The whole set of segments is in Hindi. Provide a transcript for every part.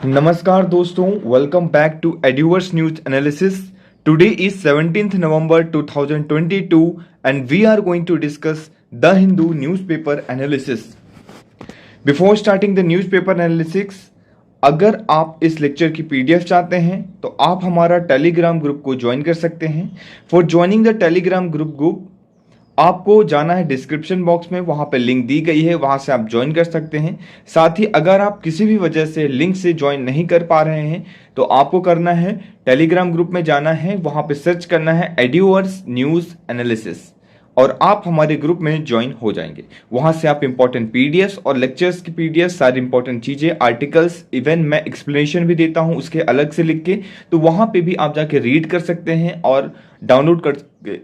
नमस्कार दोस्तों, welcome back to Eduverse news analysis. Today is 17th November 2022 and we are going to discuss the Hindu newspaper analysis. Before starting the newspaper analysis, अगर आप इस लेक्चर की पीडीएफ चाहते हैं तो आप हमारा टेलीग्राम ग्रुप को ज्वाइन कर सकते हैं. For joining the Telegram group आपको जाना है डिस्क्रिप्शन बॉक्स में, वहां पे लिंक दी गई है, वहां से आप ज्वाइन कर सकते हैं. साथ ही अगर आप किसी भी वजह से लिंक से ज्वाइन नहीं कर पा रहे हैं तो आपको करना है टेलीग्राम ग्रुप में जाना है, वहां पे सर्च करना है एड्यूवर्स न्यूज एनालिसिस और आप हमारे ग्रुप में ज्वाइन हो जाएंगे. वहां से आप इंपॉर्टेंट पीडीएफ और लेक्चर्स की पीडीएफ, सारी इंपॉर्टेंट चीजें, आर्टिकल्स, इवन मैं एक्सप्लेनेशन भी देता हूं उसके अलग से लिख के, तो वहां पे भी आप जाके रीड कर सकते हैं और डाउनलोड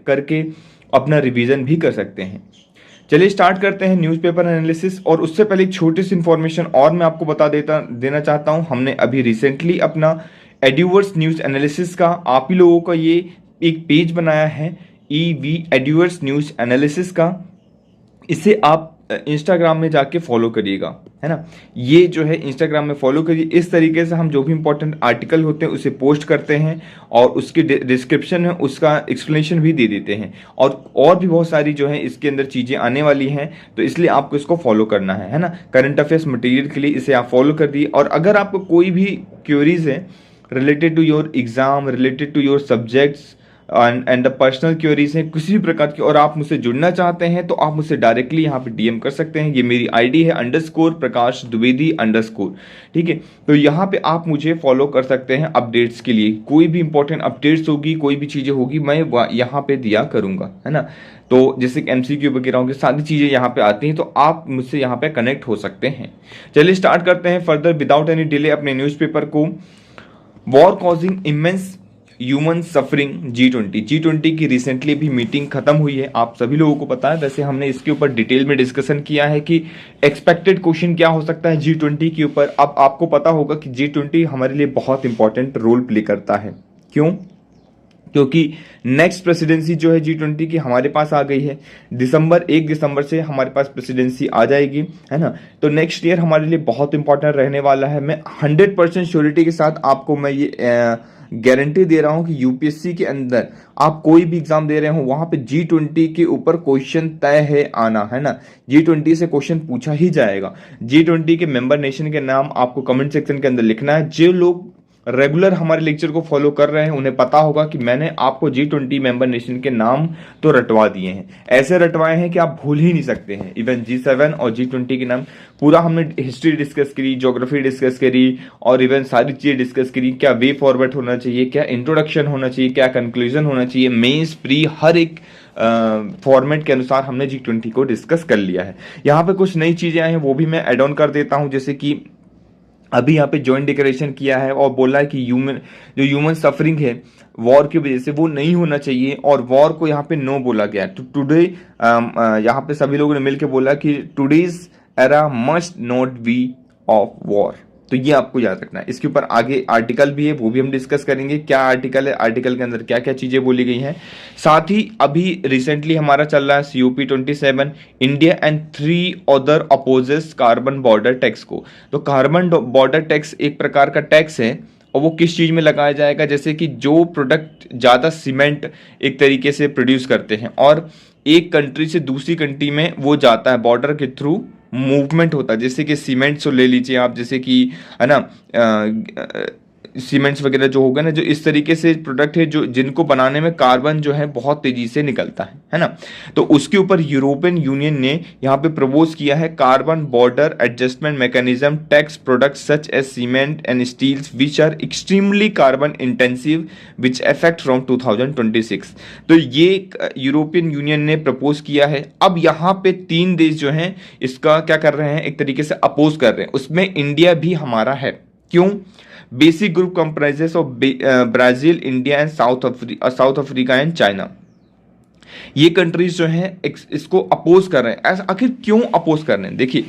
करके अपना रिवीजन भी कर सकते हैं. चलिए स्टार्ट करते हैं न्यूज़पेपर एनालिसिस. और उससे पहले एक छोटी सी इंफॉर्मेशन और मैं आपको देना चाहता हूं. हमने अभी रिसेंटली अपना एड्यूवर्स न्यूज एनालिसिस का आप ही लोगों का ये एक पेज बनाया है, ईवी एड्यूवर्स न्यूज एनालिसिस का. इसे आप इंस्टाग्राम में जाके फॉलो करिएगा, है ना. ये जो है इंस्टाग्राम में फॉलो करिए. इस तरीके से हम जो भी इंपॉर्टेंट आर्टिकल होते हैं उसे पोस्ट करते हैं और उसके डिस्क्रिप्शन में उसका एक्सप्लेनेशन भी दे देते हैं. और भी बहुत सारी जो है इसके अंदर चीज़ें आने वाली हैं, तो इसलिए आपको इसको फॉलो करना है ना. करंट अफेयर्स मटेरियल के लिए इसे आप फॉलो कर दिए. और अगर आपको कोई भी क्वेरीज है related to your exam, related to your subjects and the personal queries हैं किसी भी प्रकार की, और आप मुझसे जुड़ना चाहते हैं तो आप मुझसे डायरेक्टली यहाँ पे डीएम कर सकते हैं. ये मेरी आईडी है _प्रकाश द्विवेदी _. ठीक है, तो यहाँ पे आप मुझे फॉलो कर सकते हैं अपडेट्स के लिए. कोई भी इंपॉर्टेंट अपडेट्स होगी, कोई भी चीज़ें होगी, मैं यहाँ पे दिया करूँगा, है ना. तो जैसे कि एमसीक्यू वगैरह होंगे, सारी चीज़ें यहाँ पे आती हैं, तो आप मुझसे यहाँ पे कनेक्ट हो सकते हैं. चलिए स्टार्ट करते हैं फर्दर विदाउट एनी डिले अपने न्यूज़पेपर को. War causing immense human suffering G20 की रिसेंटली भी मीटिंग खत्म हुई है, आप सभी लोगों को पता है. वैसे हमने इसके ऊपर डिटेल में डिस्कशन किया है कि एक्सपेक्टेड क्वेश्चन क्या हो सकता है G20 के ऊपर. अब आपको पता होगा कि G20 हमारे लिए बहुत इंपॉर्टेंट रोल प्ले करता है. क्यों? क्योंकि नेक्स्ट प्रेसिडेंसी जो है G20 की हमारे पास आ गई है. 1 दिसंबर से हमारे पास प्रेसिडेंसी आ जाएगी, है ना. तो नेक्स्ट ईयर हमारे लिए बहुत इंपॉर्टेंट रहने वाला है. मैं 100% श्योरिटी के साथ आपको मैं ये गारंटी दे रहा हूं कि यूपीएससी के अंदर आप कोई भी एग्जाम दे रहे हो वहां पे G20 के ऊपर क्वेश्चन तय है आना, है ना. G20 से क्वेश्चन पूछा ही जाएगा. G20 के मेंबर नेशन के नाम आपको कमेंट सेक्शन के अंदर लिखना है. जो लोग रेगुलर हमारे लेक्चर को फॉलो कर रहे हैं उन्हें पता होगा कि मैंने आपको G20 मेंबर नेशन के नाम तो रटवा दिए हैं, ऐसे रटवाए हैं कि आप भूल ही नहीं सकते हैं. इवन G7 और G20 के नाम पूरा हमने हिस्ट्री डिस्कस करी, ज्योग्राफी डिस्कस करी और इवन सारी चीजें डिस्कस करी. क्या वे फॉरवर्ड होना चाहिए, क्या इंट्रोडक्शन होना चाहिए, क्या कंक्लूजन होना चाहिए, मेंस प्री, हर एक फॉर्मेट के अनुसार हमने G20 को डिस्कस कर लिया है. यहाँ पे कुछ नई चीजें आई हैं वो भी मैं एड ऑन कर देता हूँ. जैसे कि अभी यहाँ पे जॉइंट डिक्लेरेशन किया है और बोला है कि ह्यूमन सफरिंग है वॉर की वजह से वो नहीं होना चाहिए, और वॉर को यहाँ पे नो बोला गया. तो टुडे यहाँ पे सभी लोगों ने मिलकर बोला कि today's era must not be of war. तो ये आपको याद रखना है. इसके ऊपर आगे आर्टिकल भी है, वो भी हम डिस्कस करेंगे. क्या आर्टिकल है, आर्टिकल के अंदर क्या क्या चीजें बोली गई हैं. साथ ही अभी रिसेंटली हमारा चल रहा है COP27, India and 3 other opposes carbon border tax को. तो कार्बन बॉर्डर टैक्स एक प्रकार का टैक्स है और वो किस चीज में लगाया जाएगा, जैसे कि जो प्रोडक्ट ज्यादा सीमेंट एक तरीके से प्रोड्यूस करते हैं और एक कंट्री से दूसरी कंट्री में वो जाता है, बॉर्डर के थ्रू मूवमेंट होता है. जैसे कि सीमेंट्स ले लीजिए आप, जैसे कि, है ना, सीमेंट्स वगैरह जो होगा ना, जो इस तरीके से प्रोडक्ट है जो जिनको बनाने में कार्बन जो है बहुत तेजी से निकलता है ना. तो उसके ऊपर यूरोपियन यूनियन ने यहाँ पे प्रपोज किया है carbon border adjustment mechanism tax product such as cement and steels which are extremely carbon intensive which effect from 2026. तो ये यूरोपियन यूनियन ने प्रपोज किया है. अब यहाँ पे 3 देश जो हैं इसका क्या कर रहे हैं, एक तरीके से अपोज कर रहे हैं. उसमें इंडिया भी हमारा है. क्यों? Basic group comprises of Brazil, India and south Africa and China. ये कंट्रीज जो हैं इसको अपोज कर रहे हैं. ऐसा आखिर क्यों अपोज कर रहे हैं? देखिए,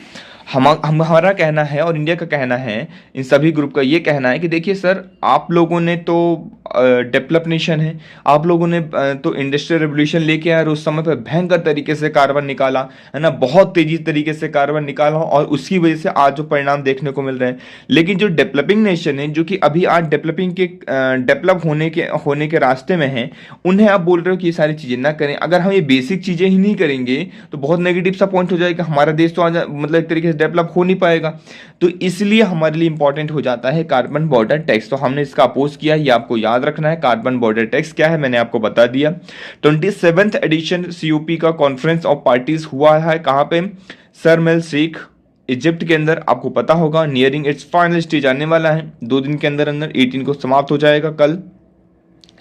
हमारा कहना है और इंडिया का कहना है, इन सभी ग्रुप का ये कहना है कि देखिए सर, आप लोगों ने तो डेवलप नेशन है। आप लोगों ने तो इंडस्ट्रियल रेवोल्यूशन लेके आए और उस समय पर भयंकर तरीके से कार्बन निकाला, है ना, बहुत तेजी तरीके से कार्बन निकाला, और उसकी वजह से आज जो परिणाम देखने को मिल रहे हैं। लेकिन जो डेवलपिंग नेशन है, जो कि अभी आज डेवलपिंग के डेवलप होने के रास्ते में है, उन्हें आप बोल रहे हो कि ये सारी चीजें ना करें। अगर हम ये बेसिक चीजें ही नहीं करेंगे तो बहुत नेगेटिव सा पॉइंट हो जाएगा, हमारा देश तो आज मतलब एक तरीके से डेवलप हो नहीं पाएगा। तो इसलिए हमारे लिए इंपॉर्टेंट हो जाता है कार्बन बॉर्डर टैक्स। तो हमने इसका अपोज किया, ये आपको याद रखना है। कार्बन बॉर्डर टैक्स क्या है मैंने आपको बता दिया। 27th एडिशन सीओपी का कॉन्फ्रेंस ऑफ पार्टीज हुआ है कहाँ पे? शर्म एल शेख, इजिप्ट के अंदर। आपको पता होगा नियरिंग इट्स फाइनल स्टेज आने वाला है, 2 दिन के अंदर अंदर 18 को समाप्त हो जाएगा कल।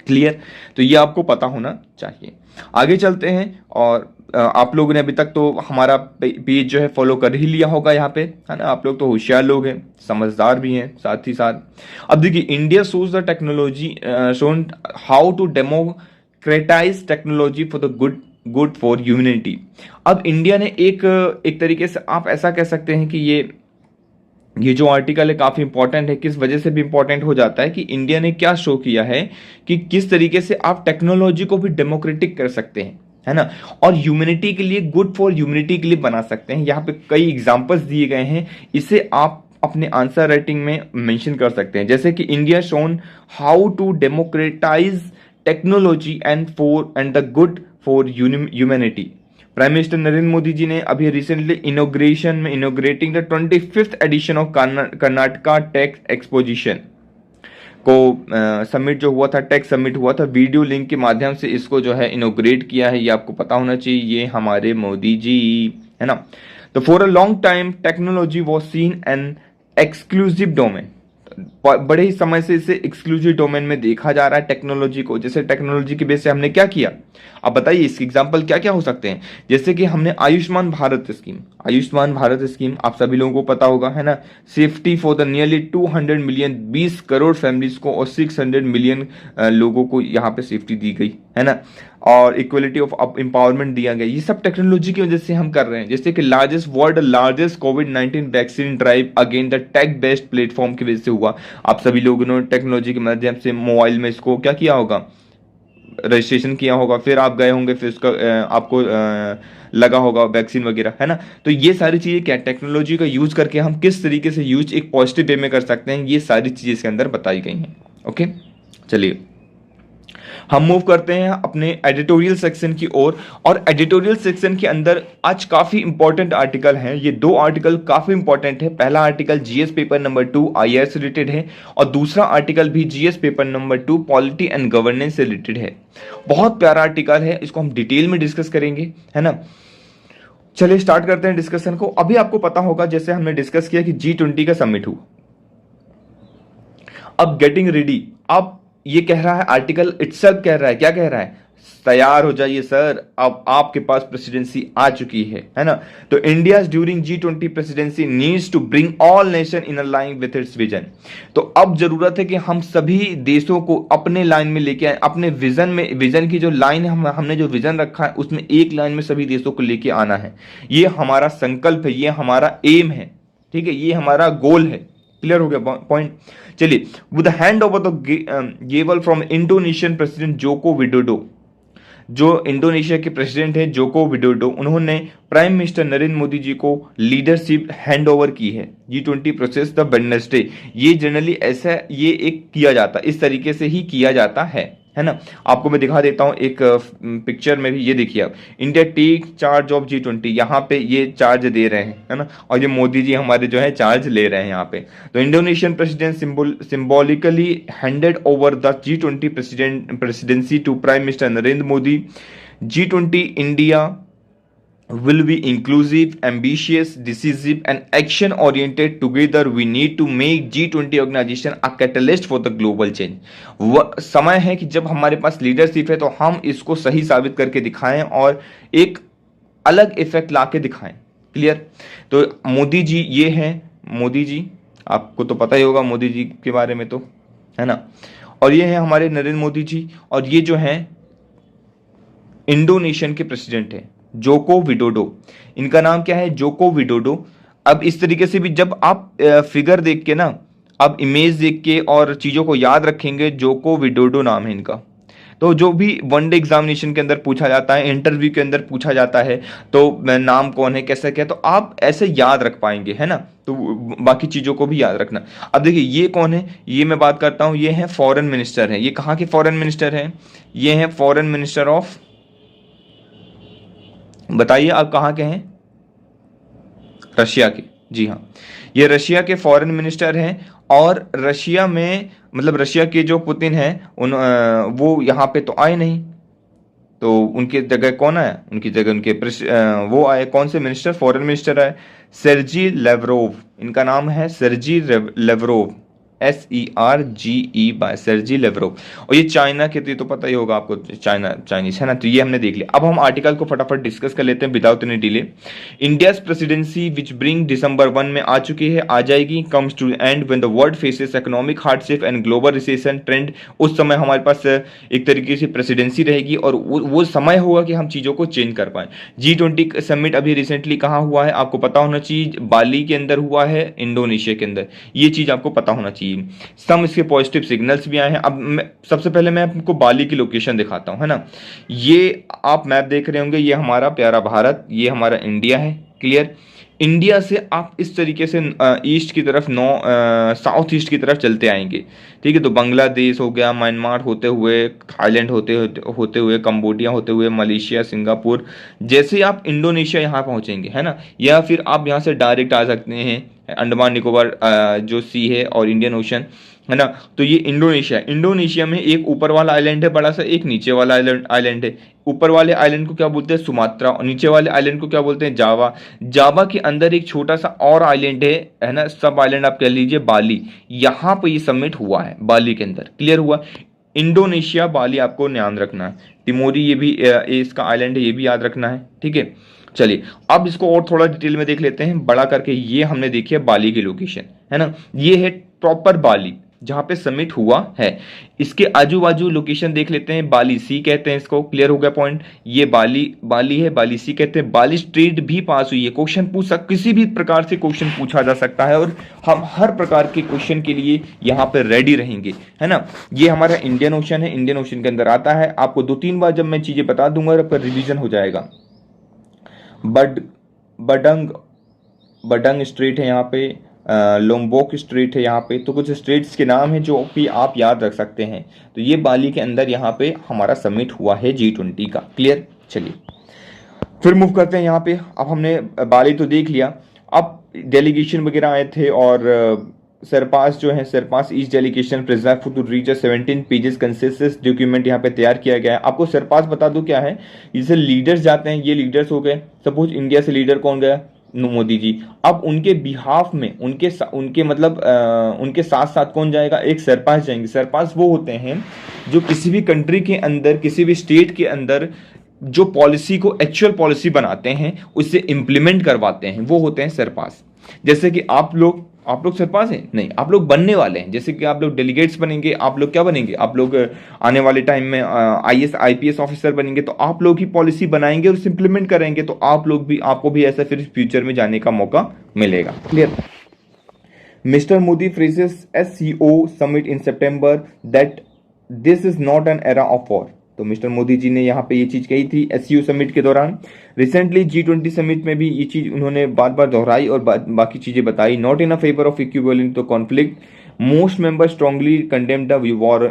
क्लियर? तो ये आपको पता होना चाहिए। आगे चलते हैं, और आप लोगों ने अभी तक तो हमारा पेज जो है फॉलो कर ही लिया होगा यहाँ पे, है ना। आप लोग तो होशियार लोग हैं, समझदार भी हैं साथ ही साथ। अब देखिए, India shows the technology shown how to democratise technology for the good for humanity. अब इंडिया ने एक तरीके से आप ऐसा कह सकते हैं कि ये जो आर्टिकल है काफी इंपॉर्टेंट है। किस वजह से भी इंपॉर्टेंट हो जाता है कि इंडिया ने क्या शो किया है कि किस तरीके से आप टेक्नोलॉजी को भी डेमोक्रेटिक कर सकते हैं, है ना, और ह्यूमैनिटी के लिए, गुड फॉर ह्यूमैनिटी के लिए बना सकते हैं। यहाँ पे कई एग्जांपल्स दिए गए हैं, इसे आप अपने आंसर राइटिंग में मेंशन कर सकते हैं। जैसे कि India shown how to democratise technology and the good for humanity. Prime minister Narendra Modi ji ने अभी recently inaugurating the 25th edition of Karnataka tech exposition को समिट जो हुआ था, टेक समिट हुआ था, वीडियो लिंक के माध्यम से इसको जो है इनोग्रेट किया है। ये आपको पता होना चाहिए, ये हमारे मोदी जी, है ना। तो for a long time technology was seen an exclusive domain. बड़े ही समय से इसे एक्सक्लूसिव डोमेन में देखा जा रहा है टेक्नोलॉजी को। जैसे टेक्नोलॉजी के बेस से हमने क्या किया, अब बताइए इसके एग्जांपल क्या क्या हो सकते हैं। जैसे कि हमने आयुष्मान भारत स्कीम आप सभी लोगों को पता होगा, है ना। Safety for the nearly 200 million, 20 crore families को और 600 मिलियन लोगों को यहाँ पे सेफ्टी दी गई, है ना, और इक्वलिटी ऑफ एम्पावरमेंट दिया गया। ये सब टेक्नोलॉजी की वजह से हम कर रहे हैं। जैसे कि वर्ल्ड लार्जेस्ट कोविड-19 vaccine drive again the tech based platform की वजह से हुआ। आप सभी लोगों ने टेक्नोलॉजी के माध्यम से मोबाइल में इसको क्या किया होगा, रजिस्ट्रेशन किया होगा, फिर आप गए होंगे, फिर उसका आपको लगा होगा वैक्सीन वगैरह, है ना। तो ये सारी चीजें क्या, टेक्नोलॉजी का यूज करके हम किस तरीके से यूज एक पॉजिटिव वे में कर सकते हैं, ये सारी चीजें इसके अंदर बताई गई हैं। ओके, चलिए हम मूव करते हैं अपने एडिटोरियल सेक्शन की ओर। और एडिटोरियल सेक्शन के अंदर आज काफी इंपॉर्टेंट आर्टिकल हैं। ये 2 आर्टिकल काफी इंपॉर्टेंट है। पहला article GS paper number 2 IRS से रिलेटेड है, और दूसरा आर्टिकल भी GS paper number 2 polity and governance से रिलेटेड है। बहुत प्यारा आर्टिकल है, इसको हम डिटेल में डिस्कस करेंगे, है ना। चलिए स्टार्ट करते हैं डिस्कशन को। अभी आपको पता होगा, जैसे हमने डिस्कस किया कि G20 का समिट हुआ, अब गेटिंग रेडी। अब ये कह रहा है आर्टिकल इटसेल्फ, कह रहा है, क्या कह रहा है, तैयार हो जाइए सर, अब आपके पास प्रेसिडेंसी आ चुकी है ना। तो India during G20 presidency needs to bring all nation in line with its vision. तो अब जरूरत है कि हम सभी देशों को अपने लाइन में लेके आए, अपने विजन में। विजन की जो लाइन है, हमने जो विजन रखा है उसमें एक लाइन में सभी देशों को लेके आना है। ये हमारा संकल्प है, ये हमारा एम है, ठीक है, ये हमारा गोल है। क्लियर हो गया पॉइंट। चलिए, with hand over the gavel from Indonesian president Joko Widodo. जो इंडोनेशिया के प्रेसिडेंट है जोको विडोडो, उन्होंने प्राइम मिनिस्टर नरेंद्र मोदी जी को लीडरशिप हैंड ओवर की है। G20 प्रोसेस द वेडनेसडे, ये जनरली ऐसा ये एक किया जाता, इस तरीके से ही किया जाता है ना। आपको मैं दिखा देता हूं एक पिक्चर में भी, ये देखिए आप, India take charge of G20, यहाँ पे ये चार्ज दे रहे हैं, है ना, और ये मोदी जी हमारे जो है चार्ज ले रहे हैं यहाँ पे। तो Indonesian president symbolically handed over the G20 presidency to prime minister Narendra Modi. G20 India will be inclusive, ambitious, decisive and action oriented. Together we need to make G20 organization a catalyst for the global change। समय है कि जब हमारे पास लीडरशिप है तो हम इसको सही साबित करके दिखाएं और एक अलग इफेक्ट लाके दिखाएं। क्लियर? तो मोदी जी ये हैं, मोदी जी आपको तो पता ही होगा मोदी जी के बारे में, तो है ना। और ये हैं हमारे नरेंद्र मोदी जी, और ये जो हैं इंडोनेशियन के प्रेसिडेंट हैं जोको विडोडो। इनका नाम क्या है, जोको विडोडो। अब इस तरीके से भी जब आप फिगर देख के ना, आप इमेज देख के और चीज़ों को याद रखेंगे। जोको विडोडो नाम है इनका। तो जो भी वनडे एग्जामिनेशन के अंदर पूछा जाता है, इंटरव्यू के अंदर पूछा जाता है, तो नाम कौन है, कैसा क्या, तो आप ऐसे याद रख पाएंगे, है ना। तो बाकी चीज़ों को भी याद रखना। अब देखिए ये कौन है, ये मैं बात करता हूँ, ये है फॉरेन मिनिस्टर है। ये कहाँ के फॉरेन मिनिस्टर हैं? ये हैं फॉरेन मिनिस्टर ऑफ, बताइए आप कहाँ के हैं? रशिया के। जी हाँ, ये रशिया के फॉरेन मिनिस्टर हैं। और रशिया में मतलब रशिया के जो पुतिन हैं वो यहाँ पे तो आए नहीं। तो उनकी जगह कौन आया? उनकी जगह वो आए, कौन से मिनिस्टर? फॉरेन मिनिस्टर आए, सर्जी लेवरोव। इनका नाम है सर्जी लेवरोव, SERGE, सर्जी लेवरोव। और ये चाइना के थे, तो पता ही होगा आपको, चाइनीज है ना। तो ये हमने देख लिया। अब हम आर्टिकल को फटाफट डिस्कस कर लेते हैं without any delay. India's presidency which bring December 1 में आ चुकी है, आ जाएगी, comes to end when the world faces economic hardship and global recession trend. उस समय हमारे पास एक तरीके से प्रेसिडेंसी रहेगी और वो समय होगा कि हम चीज़ों को चेंज कर पाए। G20 समिट अभी रिसेंटली कहाँ हुआ है आपको पता होना चाहिए, बाली के अंदर हुआ है, इंडोनेशिया के अंदर। ये चीज़ आपको पता होना चाहिए। सम इसके पॉजिटिव सिग्नल्स भी आए हैं। अब सबसे पहले मैं आपको बाली की लोकेशन दिखाता हूं, है ना। ये आप मैप देख रहे होंगे, ये हमारा प्यारा भारत, ये हमारा इंडिया है। क्लियर? इंडिया से आप इस तरीके से ईस्ट की तरफ साउथ ईस्ट की तरफ चलते आएंगे। ठीक है, तो बांग्लादेश हो गया, म्यांमार होते हुए, थाईलैंड होते हुए, कंबोडिया होते हुए, मलेशिया, सिंगापुर, जैसे आप इंडोनेशिया यहाँ पहुँचेंगे, है ना। या फिर आप यहाँ से डायरेक्ट आ सकते हैं अंडमान निकोबार जो सी है और इंडियन ओशन, है ना। तो ये इंडोनेशिया में एक ऊपर वाला आइलैंड है बड़ा सा, एक नीचे वाला आइलैंड है। ऊपर वाले आइलैंड को क्या बोलते हैं? सुमात्रा। और नीचे वाले आइलैंड को क्या बोलते हैं? जावा। जावा के अंदर एक छोटा सा और आइलैंड है ना, सब आइलैंड आप कह लीजिए, बाली। यहाँ पे ये समिट हुआ है, बाली के अंदर। क्लियर हुआ? इंडोनेशिया, बाली आपको ध्यान रखना है। तिमोरी ये भी इसका आइलैंड है, ये भी याद रखना है। ठीक है, चलिए अब इसको और थोड़ा डिटेल में देख लेते हैं बड़ा करके। ये हमने देखी है बाली की लोकेशन, है ना। ये है प्रॉपर बाली जहां पे समिट हुआ है। इसके आजू बाजू लोकेशन देख लेते हैं। बाली सी कहते हैं इसको। क्लियर हो गया पॉइंट? ये बाली है, बाली सी कहते हैं। बाली स्ट्रेट भी पास हुई है। क्वेश्चन किसी भी प्रकार से क्वेश्चन पूछा जा सकता है और हम हर प्रकार के क्वेश्चन के लिए यहाँ पे रेडी रहेंगे, है ना। ये हमारा इंडियन ओशन है, इंडियन ओशन के अंदर आता है। आपको 2-3 बार जब मैं चीजें बता दूंगा आपका रिविजन हो जाएगा। बडंग स्ट्रेट है यहाँ पे, लोम्बोक स्ट्रेट है यहाँ पे। तो कुछ स्ट्रेट्स के नाम हैं जो भी आप याद रख सकते हैं। तो ये बाली के अंदर यहाँ पे हमारा समिट हुआ है G20 का। क्लियर? चलिए फिर मूव करते हैं यहाँ पे। अब हमने बाली तो देख लिया, अब डेलीगेशन वगैरह आए थे और सरपास जो है, sherpas east delegation present to reach 17 pages consensus document यहाँ पे तैयार किया गया है। आपको सरपास बता दूं क्या है, जैसे लीडर्स जाते हैं, ये लीडर्स हो गए। सपोज इंडिया से लीडर कौन गया? मोदी जी। अब उनके बिहाफ में उनके मतलब उनके साथ साथ कौन जाएगा? एक सरपास जाएंगे। सरपास वो होते हैं जो किसी भी कंट्री के अंदर, किसी भी स्टेट के अंदर जो पॉलिसी को एक्चुअल पॉलिसी बनाते हैं, उससे इंप्लीमेंट करवाते हैं, वो होते हैं सरपास। जैसे कि आप लोग सरपास हैं? नहीं, आप लोग बनने वाले हैं। जैसे कि आप लोग डेलीगेट्स बनेंगे, आप लोग क्या बनेंगे? आप लोग आने वाले टाइम में IAS IPS ऑफिसर बनेंगे। तो आप लोग ही पॉलिसी बनाएंगे और उसे इंप्लीमेंट करेंगे। तो आपको भी ऐसा फिर फ्यूचर में जाने का मौका मिलेगा। Clear? Mister Modi phrases SCO summit in September that this is not an era of war. तो मिस्टर मोदी जी ने यहाँ पे ये चीज कही थी SCO समिट के दौरान। रिसेंटली G20 समिट में भी ये चीज उन्होंने बार बार दोहराई और बाकी चीजें बताई। Not in a favour of equivalent to conflict, most members strongly condemned the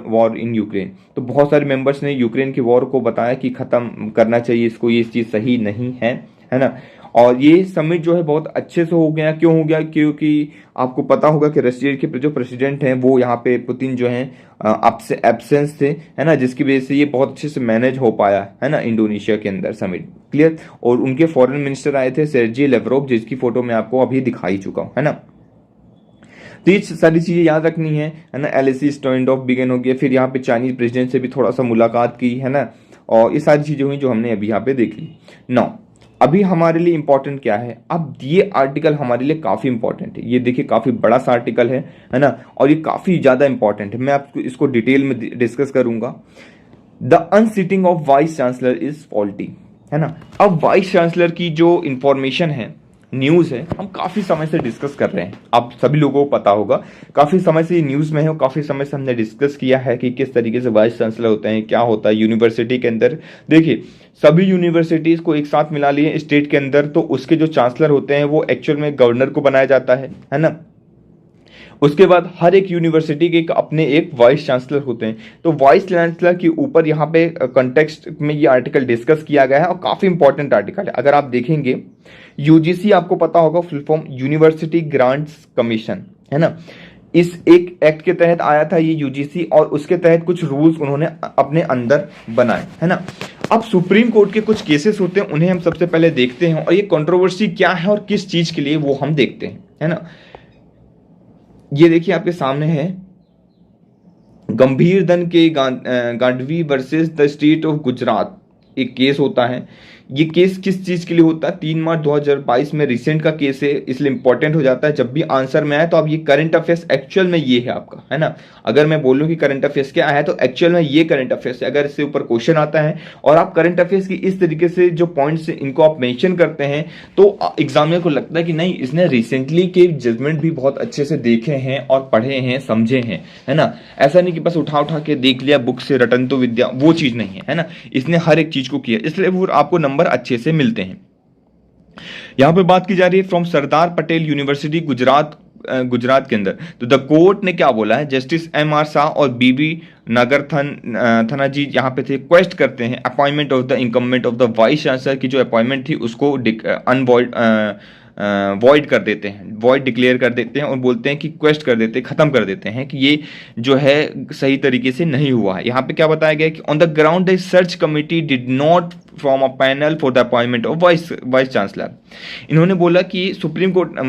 war in Ukraine. तो बहुत सारे मेंबर्स ने यूक्रेन की वॉर को बताया कि खत्म करना चाहिए इसको, ये चीज सही नहीं है ना। और ये समिट जो है बहुत अच्छे से हो गया। क्यों हो गया? क्योंकि आपको पता होगा कि रशिया के जो प्रेसिडेंट हैं वो यहाँ पे पुतिन जो हैं एब्सेंस थे, है ना, जिसकी वजह से ये बहुत अच्छे से मैनेज हो पाया, है ना, इंडोनेशिया के अंदर समिट। क्लियर? और उनके फॉरेन मिनिस्टर आए थे सर्जी लेवरोव, जिसकी फोटो मैं आपको अभी दिखाई चुका हूँ, है ना। तो ये सारी चीजें याद रखनी है ना। LAC स्टैंड ऑफ बिगन हो गया। फिर यहाँ पे चाइनीज प्रेसिडेंट से भी थोड़ा सा मुलाकात की, है ना। और ये सारी चीजें हुई जो हमने अभी यहाँ पे देख ली। नाउ अभी हमारे लिए इंपॉर्टेंट क्या है? अब ये आर्टिकल हमारे लिए काफी इंपॉर्टेंट है। ये देखिए काफी बड़ा सा आर्टिकल है ना, और ये काफी ज्यादा इंपॉर्टेंट है। मैं आपको इसको डिटेल में डिस्कस करूंगा। The unseating of vice chancellor is faulty, है ना। अब वाइस चांसलर की जो इंफॉर्मेशन है न्यूज़ है, हम काफ़ी समय से डिस्कस कर रहे हैं, आप सभी लोगों को पता होगा, काफ़ी समय से ये न्यूज़ में है और काफ़ी समय से हमने डिस्कस किया है कि किस तरीके से वाइस चांसलर होते हैं, क्या होता है यूनिवर्सिटी के अंदर। देखिए, सभी यूनिवर्सिटीज़ को एक साथ मिला लिए स्टेट के अंदर, तो उसके जो चांसलर होते हैं वो एक्चुअल में गवर्नर को बनाया जाता है ना। उसके बाद हर एक यूनिवर्सिटी के अपने एक वाइस चांसलर होते हैं, तो वाइस चांसलर के ऊपर यहाँ पे कंटेक्स्ट में ये आर्टिकल डिस्कस किया गया है और काफ़ी इंपॉर्टेंट आर्टिकल है। अगर आप देखेंगे, यूजीसी आपको पता होगा, full form university grants commission, है ना। इस एक एक्ट के तहत आया था ये यूजीसी, और उसके तहत कुछ रूल्स उन्होंने अपने अंदर बनाए, है ना। अब सुप्रीम कोर्ट के कुछ केसेस होते हैं, उन्हें हम सबसे पहले देखते हैं और ये कंट्रोवर्सी क्या है और किस चीज के लिए वो हम देखते हैं, है ना। ये देखिए आपके सामने है, Gambhir Dhan K Gadhvi versus the state of Gujarat, एक केस होता है। ये केस किस चीज के लिए होता है? 3 मार्च 2022 में रिसेंट का केस है, इसलिए इंपॉर्टेंट हो जाता है। जब भी आंसर में आए तो अब ये करंट अफेयर्स एक्चुअल में ये है आपका, है ना। अगर मैं बोलूं कि करंट अफेयर्स क्या है तो एक्चुअल में ये करंट अफेयर्स है। अगर इससे ऊपर क्वेश्चन आता है और आप करंट अफेयर्स की इस तरीके से जो पॉइंट्स इनको आप मेंशन करते हैं, तो एग्जामिनर को लगता है कि नहीं, इसने रिसेंटली के जजमेंट भी बहुत अच्छे से देखे हैं और पढ़े हैं, समझे हैं, है ना। ऐसा नहीं कि बस उठा उठा के देख लिया बुक से, रटन तो विद्या, वो चीज नहीं है ना। इसने हर एक चीज को किया, इसलिए वो आपको नंबर अच्छे से मिलते हैं। यहां पे बात की जा रही है फ्रॉम सरदार पटेल यूनिवर्सिटी गुजरात के अंदर। तो द कोर्ट ने क्या बोला है, जस्टिस एम.आर. शाह और बीबी थना जी यहाँ पे थे, क्वेस्ट करते हैं appointment of the incumbent of the vice chancellor की जो अपॉइंटमेंट थी उसको अनवॉइड वॉइड कर देते हैं, वॉइड डिक्लेयर कर देते हैं और बोलते हैं कि क्वेस्ट कर देते हैं, खत्म कर देते हैं कि ये जो है सही तरीके से नहीं हुआ है। यहाँ पे क्या बताया गया कि on the ground the search committee did not from a panel for the appointment of vice chancellor. इन्होंने बोला कि सुप्रीम कोर्ट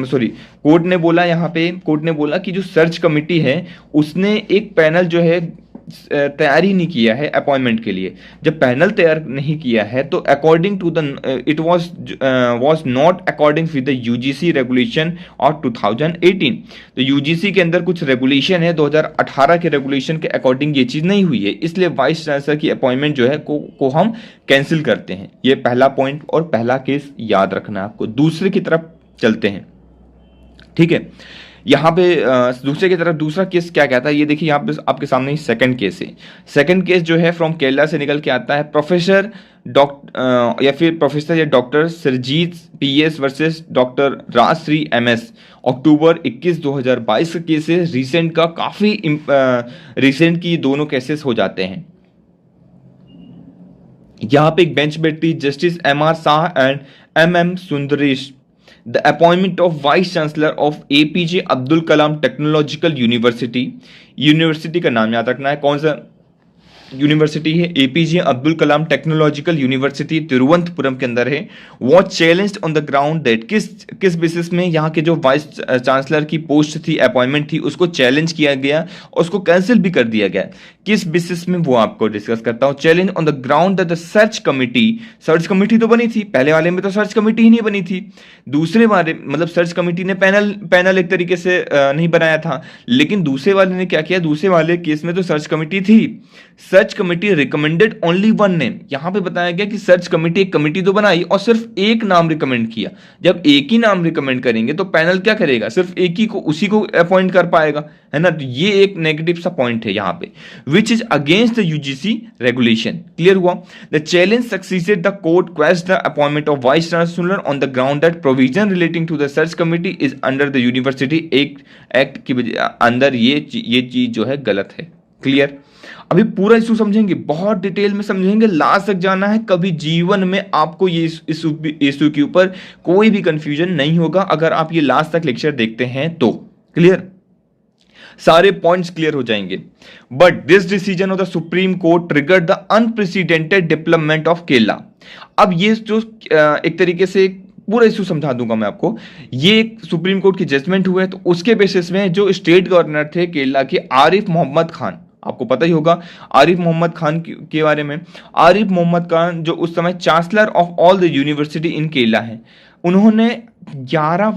कोर्ट ने बोला, यहाँ पे कोर्ट ने बोला कि जो सर्च कमिटी है उसने एक पैनल जो है तैयार ही नहीं किया है अपॉइंटमेंट के लिए। जब पैनल तैयार नहीं किया है तो according to the it was not according with the UGC regulation of 2018। तो यूजीसी के अंदर कुछ रेगुलेशन है, 2018 के रेगुलेशन के अकॉर्डिंग ये चीज नहीं हुई है, इसलिए वाइस चांसलर की अपॉइंटमेंट जो है को हम कैंसिल करते हैं। ये पहला पॉइंट और पहला केस याद रखना है आपको। दूसरे की तरफ चलते हैं, ठीक है। यहाँ पे दूसरे की तरफ दूसरा केस क्या कहता है, ये देखिए यहाँ पे आपके सामने ही सेकंड केस है। सेकंड केस जो है फ्रॉम केरला से निकल के आता है, professor doctor Sreejith PS versus doctor Rajashree MS, October 21 2022 का केस है। रिसेंट का काफी रिसेंट की दोनों केसेस हो जाते हैं। यहाँ पे एक बेंच बैठती justice M R. Shah and M M. Sundaresh. The appointment of Vice Chancellor of APJ Abdul Kalam technological university, university का नाम याद रखना है, कौन सा यूनिवर्सिटी है, APJ Abdul Kalam technological university Thiruvananthapuram के अंदर है। Was challenged on the ground that किस बेसिस में यहाँ के जो वाइस चांसलर की पोस्ट थी, अपॉइंटमेंट थी, उसको चैलेंज किया गया और उसको कैंसिल भी कर दिया गया। किस बेसिस में वो आपको डिस्कस करता हूँ। Challenge on the ground that the search committee तो बनी थी, पहले वाले में तो सर्च कमिटी ही नहीं बनी थी। दूसरे वाले मतलब सर्च कमिटी ने पैनल एक तरीके से नहीं बनाया था, लेकिन दूसरे वाले ने क्या किया, दूसरे वाले केस में तो सर्च कमिटी थी। Search committee recommended only one name. यहां पे बताया गया कि सर्च कमिटी एक कमिटी तो बनाई और सिर्फ एक नाम रिकमेंड किया। जब एक ही नाम रिकमेंड करेंगे तो पैनल क्या करेगा, सिर्फ एक ही को, उसी को अपॉइंट कर पाएगा, है ना। तो ये एक नेगेटिव सा पॉइंट है यहाँ पे, which is against the UGC regulation. Clear हुआ। The challenge succeeded, the court question the appointment of vice chancellor on the ground that provision relating to the search committee is under the university act की अंदर ये चीज जो है गलत है। क्लियर। अभी पूरा इशू समझेंगे, बहुत डिटेल में समझेंगे, लास्ट तक जाना है। कभी जीवन में आपको ये इशू के ऊपर कोई भी कंफ्यूजन नहीं होगा अगर आप ये लास्ट तक लेक्चर देखते हैं तो। क्लियर, सारे पॉइंट्स क्लियर हो जाएंगे। But this decision of the supreme court triggered the unprecedented development of Kerala. अब ये जो एक तरीके से पूरा इशू समझा दूंगा मैं आपको। ये सुप्रीम कोर्ट की जजमेंट हुआ है, तो उसके बेसिस में जो स्टेट गवर्नर थे केरला के, आरिफ मोहम्मद खान, आपको पता ही होगा आरिफ मोहम्मद खान के बारे में। आरिफ मोहम्मद खान जो उस समय chancellor of all the university in Kerala हैं, उन्होंने 11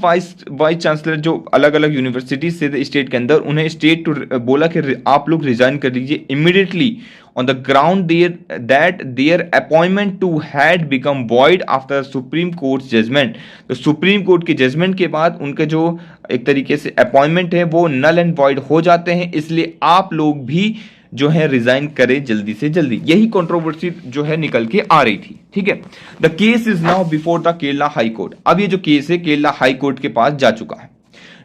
वाइस चांसलर जो अलग अलग यूनिवर्सिटी से थे स्टेट के अंदर, उन्हें स्टेट टू बोला कि आप लोग रिजाइन कर दीजिए immediately on the ground there that their appointment to had become void after supreme court judgment. तो सुप्रीम कोर्ट के जजमेंट के बाद उनके जो एक तरीके से अपॉइंटमेंट है वो नल एंड वॉइड हो जाते हैं, इसलिए आप लोग भी जो है रिजाइन करें जल्दी से जल्दी। यही कंट्रोवर्सी जो है निकल के आ रही थी। ठीक है, the case is now before the Kerala high court. अब ये जो केस है केरला हाई कोर्ट के पास जा चुका है।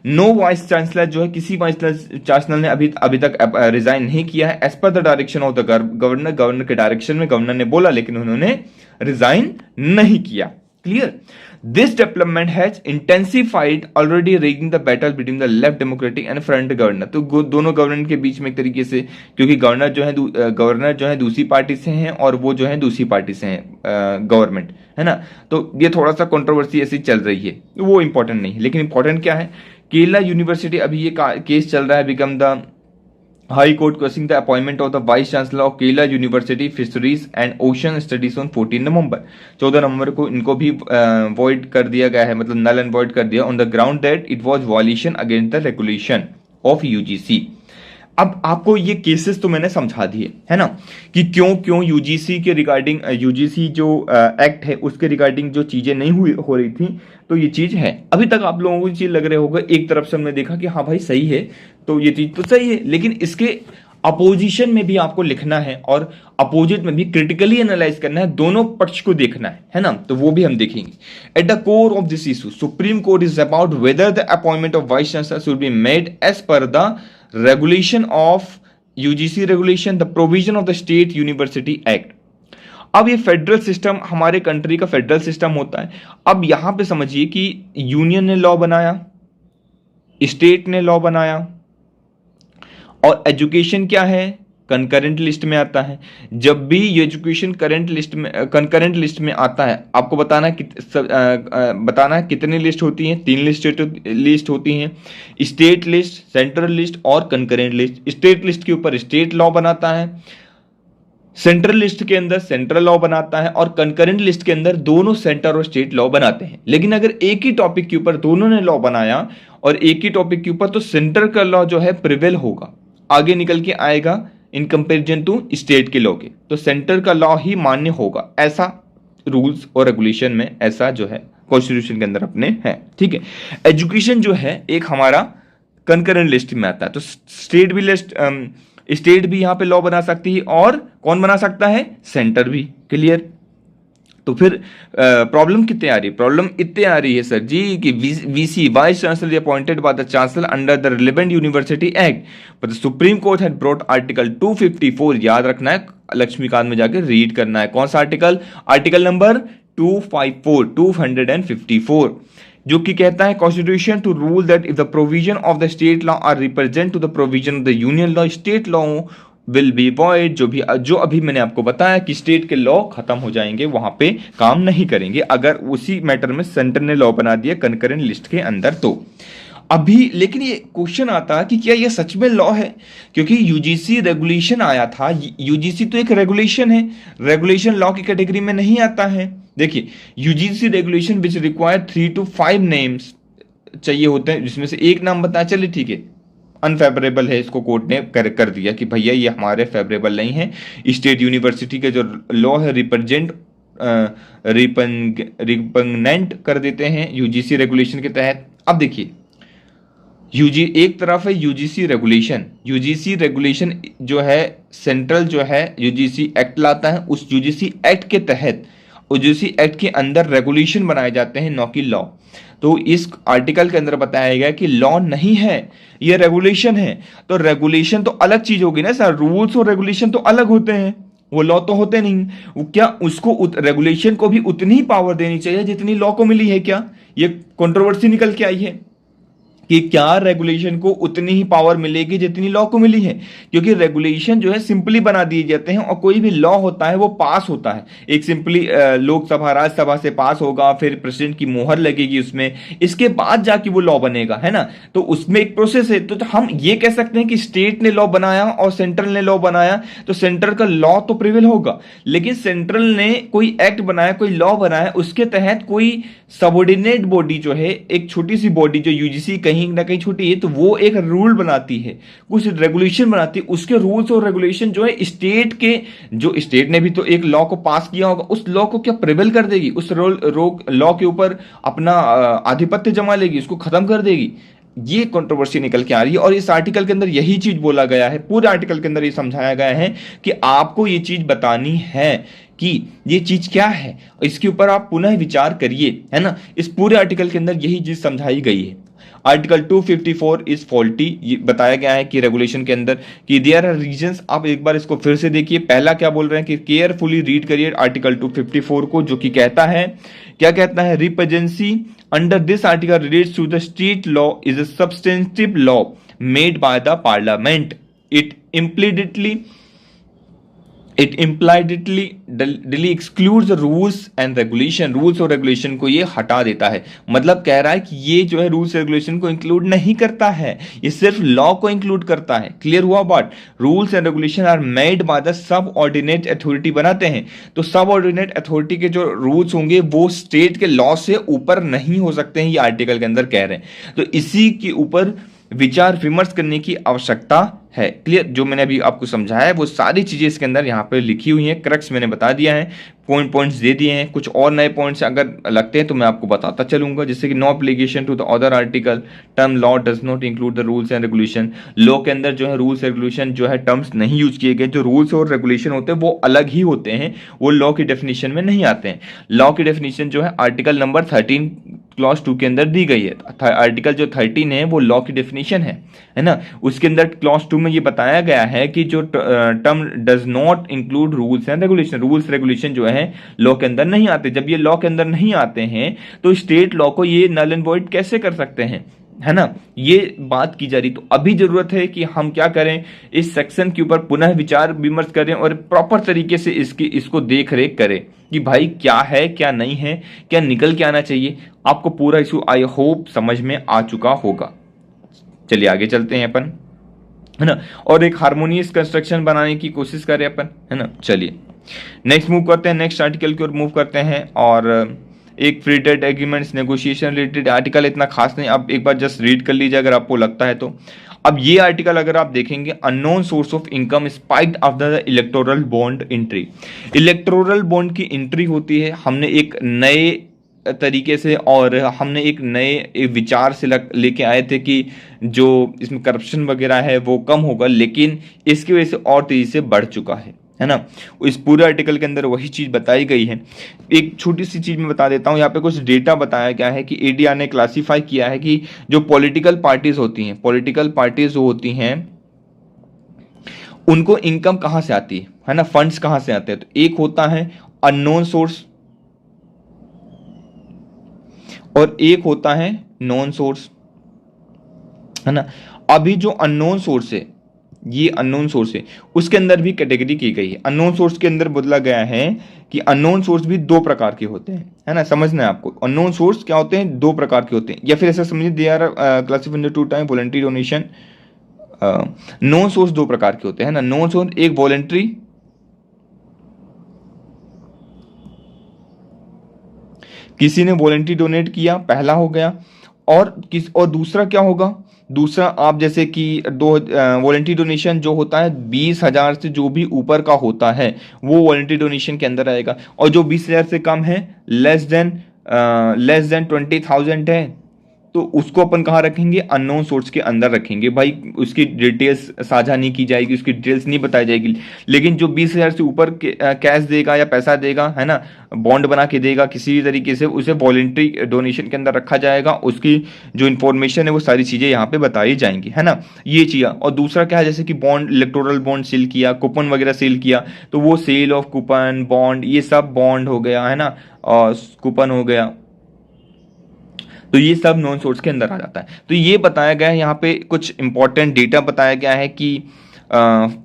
नो वाइस चांसलर जो है, किसी वाइस चांसलर ने अभी तक रिजाइन नहीं किया है as per the direction of the governor के डायरेक्शन में गवर्नर ने बोला, लेकिन उन्होंने रिजाइन नहीं किया। Clear, this development has intensified already raging the battle between the left democratic and front governor. तो दोनों गवर्नर के बीच में एक तरीके से, क्योंकि गवर्नर जो है दूसरी पार्टी से हैं और वो जो है दूसरी पार्टी से हैं गवर्नमेंट, है ना। तो ये थोड़ा सा कंट्रोवर्सी ऐसी चल रही है, वो इंपॉर्टेंट नहीं है। लेकिन इंपॉर्टेंट क्या है, केरला यूनिवर्सिटी अभी ये केस चल रहा है, become the high court questioning the appointment of the vice chancellor of Kerala university fisheries and ocean studies on 14 नवंबर। 14 नवंबर को इनको भी वॉइड कर दिया गया है, मतलब नल एंड वॉइड कर दिया on the ground that it was violation against the regulation of UGC. अब आपको ये केसेस तो मैंने समझा दिए, है ना, कि क्यों यूजीसी के रिगार्डिंग, यूजीसी जो एक्ट है उसके रिगार्डिंग जो चीजें नहीं हो रही थी, तो ये चीज है। अभी तक आप लोगों को ये चीज लग रहे होगा, एक तरफ से हमने देखा कि हाँ भाई सही है, तो ये चीज तो सही है, लेकिन इसके अपोजिशन में भी आपको लिखना है और अपोजिट में भी क्रिटिकली एनालाइज करना है, दोनों पक्ष को देखना है ना, तो वो भी हम देखेंगे। At the core of this issue supreme court is about whether the appointment of vice chancellor should be made as per the regulation of UGC regulation, the provision of the state university act. अब ये फेडरल सिस्टम हमारे कंट्री का फेडरल सिस्टम होता है। अब यहां पे समझिए कि यूनियन ने लॉ बनाया, स्टेट ने लॉ बनाया, और एजुकेशन क्या है, कंकरेंट लिस्ट में आता है। जब भी ये एजुकेशन कंकरेंट लिस्ट में आता है, आपको बताना है कितनी लिस्ट होती हैं, 3 लिस्ट होती हैं, स्टेट लिस्ट, सेंट्रल लिस्ट और कंकरेंट लिस्ट। स्टेट लिस्ट के ऊपर स्टेट लॉ बनाता है, सेंट्रल लिस्ट के अंदर सेंट्रल लॉ बनाता है, और कंकरेंट लिस्ट के अंदर दोनों सेंटर और स्टेट लॉ बनाते हैं। लेकिन अगर एक ही टॉपिक के ऊपर दोनों ने लॉ बनाया और एक ही टॉपिक के ऊपर, तो सेंटर का लॉ जो है प्रिवेल होगा, आगे निकल के आएगा इन कंपेरिजन टू स्टेट के लॉ के, तो सेंटर का लॉ ही मान्य होगा। ऐसा रूल्स और रेगुलेशन में ऐसा जो है कॉन्स्टिट्यूशन के अंदर अपने है। ठीक है, एजुकेशन जो है एक हमारा कंकरेंट लिस्ट में आता है, तो स्टेट भी यहां पे लॉ बना सकती है, और कौन बना सकता है, सेंटर भी। क्लियर, तो फिर प्रॉब्लम कितने आ रही है, प्रॉब्लम इतने आ रही है सर जी कि VC vice chancellor appointed by the chancellor under the relevant university act, but the supreme court had brought article 254। याद रखना है, लक्ष्मीकांत में जाकर रीड करना है, कौन सा आर्टिकल, आर्टिकल नंबर 254 जो कि कहता है constitution to rule that if the provision of the state law are represent to the provision of the union law, state law will be void. जो अभी मैंने आपको बताया कि स्टेट के लॉ खत्म हो जाएंगे, वहां पे काम नहीं करेंगे अगर उसी मैटर में सेंटर ने लॉ बना दिया कंकरेंट लिस्ट के अंदर। तो अभी लेकिन ये क्वेश्चन आता है कि क्या ये सच में लॉ है, क्योंकि यूजीसी रेगुलेशन आया था। यूजीसी तो एक रेगुलेशन है, रेगुलेशन लॉ की कैटेगरी में नहीं आता है। देखिए, UGC regulation which require 3 to 5 names चाहिए होते हैं, जिसमें से एक नाम बताया, चलिए ठीक है, अनफेवरेबल है, इसको कोर्ट ने कर दिया कि भैया ये हमारे फेवरेबल नहीं है। स्टेट यूनिवर्सिटी के जो लॉ है रिपगनेंट कर देते हैं यूजीसी रेगुलेशन के तहत। अब देखिए, एक तरफ है यूजीसी रेगुलेशन जो है सेंट्रल जो है यूजीसी एक्ट लाता है, उस यूजीसी एक्ट के तहत यूजीसी एक्ट के अंदर रेगुलेशन बनाए जाते हैं, न कि लॉ। तो इस आर्टिकल के अंदर बताया गया कि लॉ नहीं है, ये रेगुलेशन है। तो रेगुलेशन तो अलग चीज होगी ना सर, रूल्स और रेगुलेशन तो अलग होते हैं, वो लॉ तो होते नहीं। वो क्या उसको रेगुलेशन को भी उतनी ही पावर देनी चाहिए जितनी लॉ को मिली है क्या? ये कंट्रोवर्सी निकल के आई है। कि क्या रेगुलेशन को उतनी ही पावर मिलेगी जितनी लॉ को मिली है, क्योंकि रेगुलेशन जो है सिंपली बना दिए जाते हैं और कोई भी लॉ होता है वो पास होता है एक सिंपली लोकसभा राज्यसभा से पास होगा, फिर प्रेसिडेंट की मोहर लगेगी उसमें, इसके बाद जाके वो लॉ बनेगा, है ना। तो उसमें एक प्रोसेस है। तो हम ये कह सकते हैं कि स्टेट ने लॉ बनाया और सेंट्रल ने लॉ बनाया तो सेंट्रल का लॉ तो प्रिवेल होगा, लेकिन सेंट्रल ने कोई एक्ट बनाया, कोई लॉ बनाया, उसके तहत कोई सबऑर्डिनेट बॉडी जो है, एक छोटी सी बॉडी जो यूजीसी कहीं ना कहीं छोटी है, तो वो एक रूल बनाती है, कुछ रेगुलेशन बनाती है। उसके रूल्स और रेगुलेशन जो है स्टेट के, जो स्टेट ने भी तो एक लॉ को पास किया होगा, उस लॉ को क्या प्रिवेल कर देगी, उस लॉ के ऊपर अपना आधिपत्य जमा लेगी, उसको खत्म कर देगी। ये कंट्रोवर्सी निकल के आ रही है और इस आर्टिकल के अंदर यही चीज बोला गया है, पूरे आर्टिकल के अंदर ये समझाया गया है कि आपको ये चीज बतानी है कि ये चीज क्या है, इसके ऊपर आप पुनः विचार करिए, है ना। इस पूरे आर्टिकल के अंदर यही चीज समझाई गई है। आर्टिकल 254 इज फॉल्टी, ये बताया गया है कि रेगुलेशन के अंदर कि देयर आर रीजंस। आप एक बार इसको फिर से देखिए, पहला क्या बोल रहे हैं कि केयरफुली रीड करिए आर्टिकल 254 को, जो कि कहता है, क्या कहता है, repugnancy under this article relates to the state law is a substantive law made by the parliament. It impliedly excludes rules and regulation. Rules और रेगुलेशन को ये हटा देता है, मतलब कह रहा है कि ये जो है रूल्स रेगुलेशन को इंक्लूड नहीं करता है, ये सिर्फ लॉ को इंक्लूड करता है। क्लियर हुआ बात। Rules and regulation are made by the subordinate authority, बनाते हैं तो सब ऑर्डिनेट अथॉरिटी के जो रूल्स होंगे वो स्टेट के लॉ से ऊपर नहीं हो सकते हैं, ये आर्टिकल के अंदर कह रहे हैं। तो इसी के ऊपर विचार विमर्श करने की आवश्यकता है। क्लियर। जो मैंने अभी आपको समझाया है वो सारी चीजें इसके अंदर यहाँ पे लिखी हुई हैं, क्रक्स मैंने बता दिया है, पॉइंट्स दे दिए हैं। कुछ और नए पॉइंट्स अगर लगते हैं तो मैं आपको बताता चलूंगा, जैसे कि no application to the other article, term law does not include the rules and regulation. Law के अंदर जो है रूल्स रेगुलेशन जो है टर्म्स नहीं यूज किए गए। जो रूल्स और रेगुलेशन होते हैं वो अलग ही होते हैं, वो लॉ की डेफिनेशन में नहीं आते हैं। लॉ की डेफिनेशन जो है आर्टिकल नंबर 13 क्लॉज 2 के अंदर दी गई है। आर्टिकल जो 13 है वो लॉ की डेफिनेशन है ना। उसके अंदर क्लॉज 2 में ये बताया गया है कि जो term does not include rules and regulation, rules regulation जो है लॉ के अंदर नहीं आते। जब ये लॉ के अंदर नहीं आते हैं तो स्टेट लॉ को ये नल एंड वॉइड कैसे कर सकते हैं, है ना। ये बात की जा रही। तो अभी जरूरत है कि हम क्या करें, इस सेक्शन के ऊपर पुनः विचार विमर्श करें और प्रॉपर तरीके से इसको देख रेख करें कि भाई क्या है क्या नहीं है, क्या निकल के आना चाहिए। आपको पूरा इशू आई होप समझ में आ चुका होगा। चलिए आगे चलते हैं अपन, है ना, और एक हार्मोनियस कंस्ट्रक्शन बनाने की कोशिश करें अपन, है ना। चलिए नेक्स्ट मूव करते हैं, नेक्स्ट आर्टिकल की ओर मूव करते हैं। और एक free trade agreements negotiation related article इतना खास नहीं, आप एक बार जस्ट रीड कर लीजिए अगर आपको लगता है तो। अब ये आर्टिकल अगर आप देखेंगे, unknown source of income spiked after the electoral bond entry. Electoral bond की एंट्री होती है, हमने एक नए तरीके से और हमने एक नए विचार से लेके आए थे कि जो इसमें करप्शन वगैरह है वो कम होगा, लेकिन इसकी वजह से और तेजी से बढ़ चुका है ना। इस पूरे आर्टिकल के अंदर वही चीज बताई गई है। एक छोटी सी चीज मैं बता देता हूं, यहाँ पे कुछ डेटा बताया गया है कि एडीआर ने क्लासिफाई किया है कि जो पॉलिटिकल पार्टीज होती हैं, पॉलिटिकल पार्टीज जो होती हैं उनको इनकम कहां से आती है ना, फंड्स कहां से आते हैं। तो एक होता है अननोन सोर्स और एक होता है नॉन सोर्स, है ना। अभी जो अननोन सोर्स है, ये अननोन सोर्स है, उसके अंदर भी कैटेगरी की गई है। अननोन सोर्स के अंदर बदला गया है कि अननोन सोर्स भी दो प्रकार के होते हैं, है ना। समझना है आपको, अननोन सोर्स क्या होते हैं, दो प्रकार के होते हैं, या फिर ऐसा समझिए they are classified into two type, voluntary donation. Non source दो प्रकार के होते हैं ना। नॉन सोर्स एक वॉलंटरी, किसी ने वॉलंटरी डोनेट किया, पहला हो गया। और दूसरा क्या होगा, दूसरा आप जैसे कि दो वॉलंटरी डोनेशन जो होता है 20,000 से जो भी ऊपर का होता है वो वॉलंटरी डोनेशन के अंदर आएगा। और जो 20,000 से कम है, लेस देन 20,000 है, तो उसको अपन कहाँ रखेंगे, अननोन सोर्स के अंदर रखेंगे। भाई उसकी डिटेल्स साझा नहीं की जाएगी, उसकी डिटेल्स नहीं बताई जाएगी। लेकिन जो 20,000 से ऊपर कैश देगा या पैसा देगा, है ना, बॉन्ड बना के देगा किसी भी तरीके से, उसे वॉलंटरी डोनेशन के अंदर रखा जाएगा। उसकी जो इन्फॉर्मेशन है वो सारी चीजें यहाँ पे बताई जाएंगी, है ना, ये चीज। और दूसरा क्या है, जैसे कि बॉन्ड, इलेक्टोरल बॉन्ड सेल किया, कूपन वगैरह सेल किया, तो वो सेल ऑफ कूपन, बॉन्ड, ये सब बॉन्ड हो गया, है ना, और कूपन हो गया। तो ये सब नॉन सोर्स के अंदर आ जाता है। तो ये बताया गया है यहाँ पे, कुछ इंपॉर्टेंट डेटा बताया गया है कि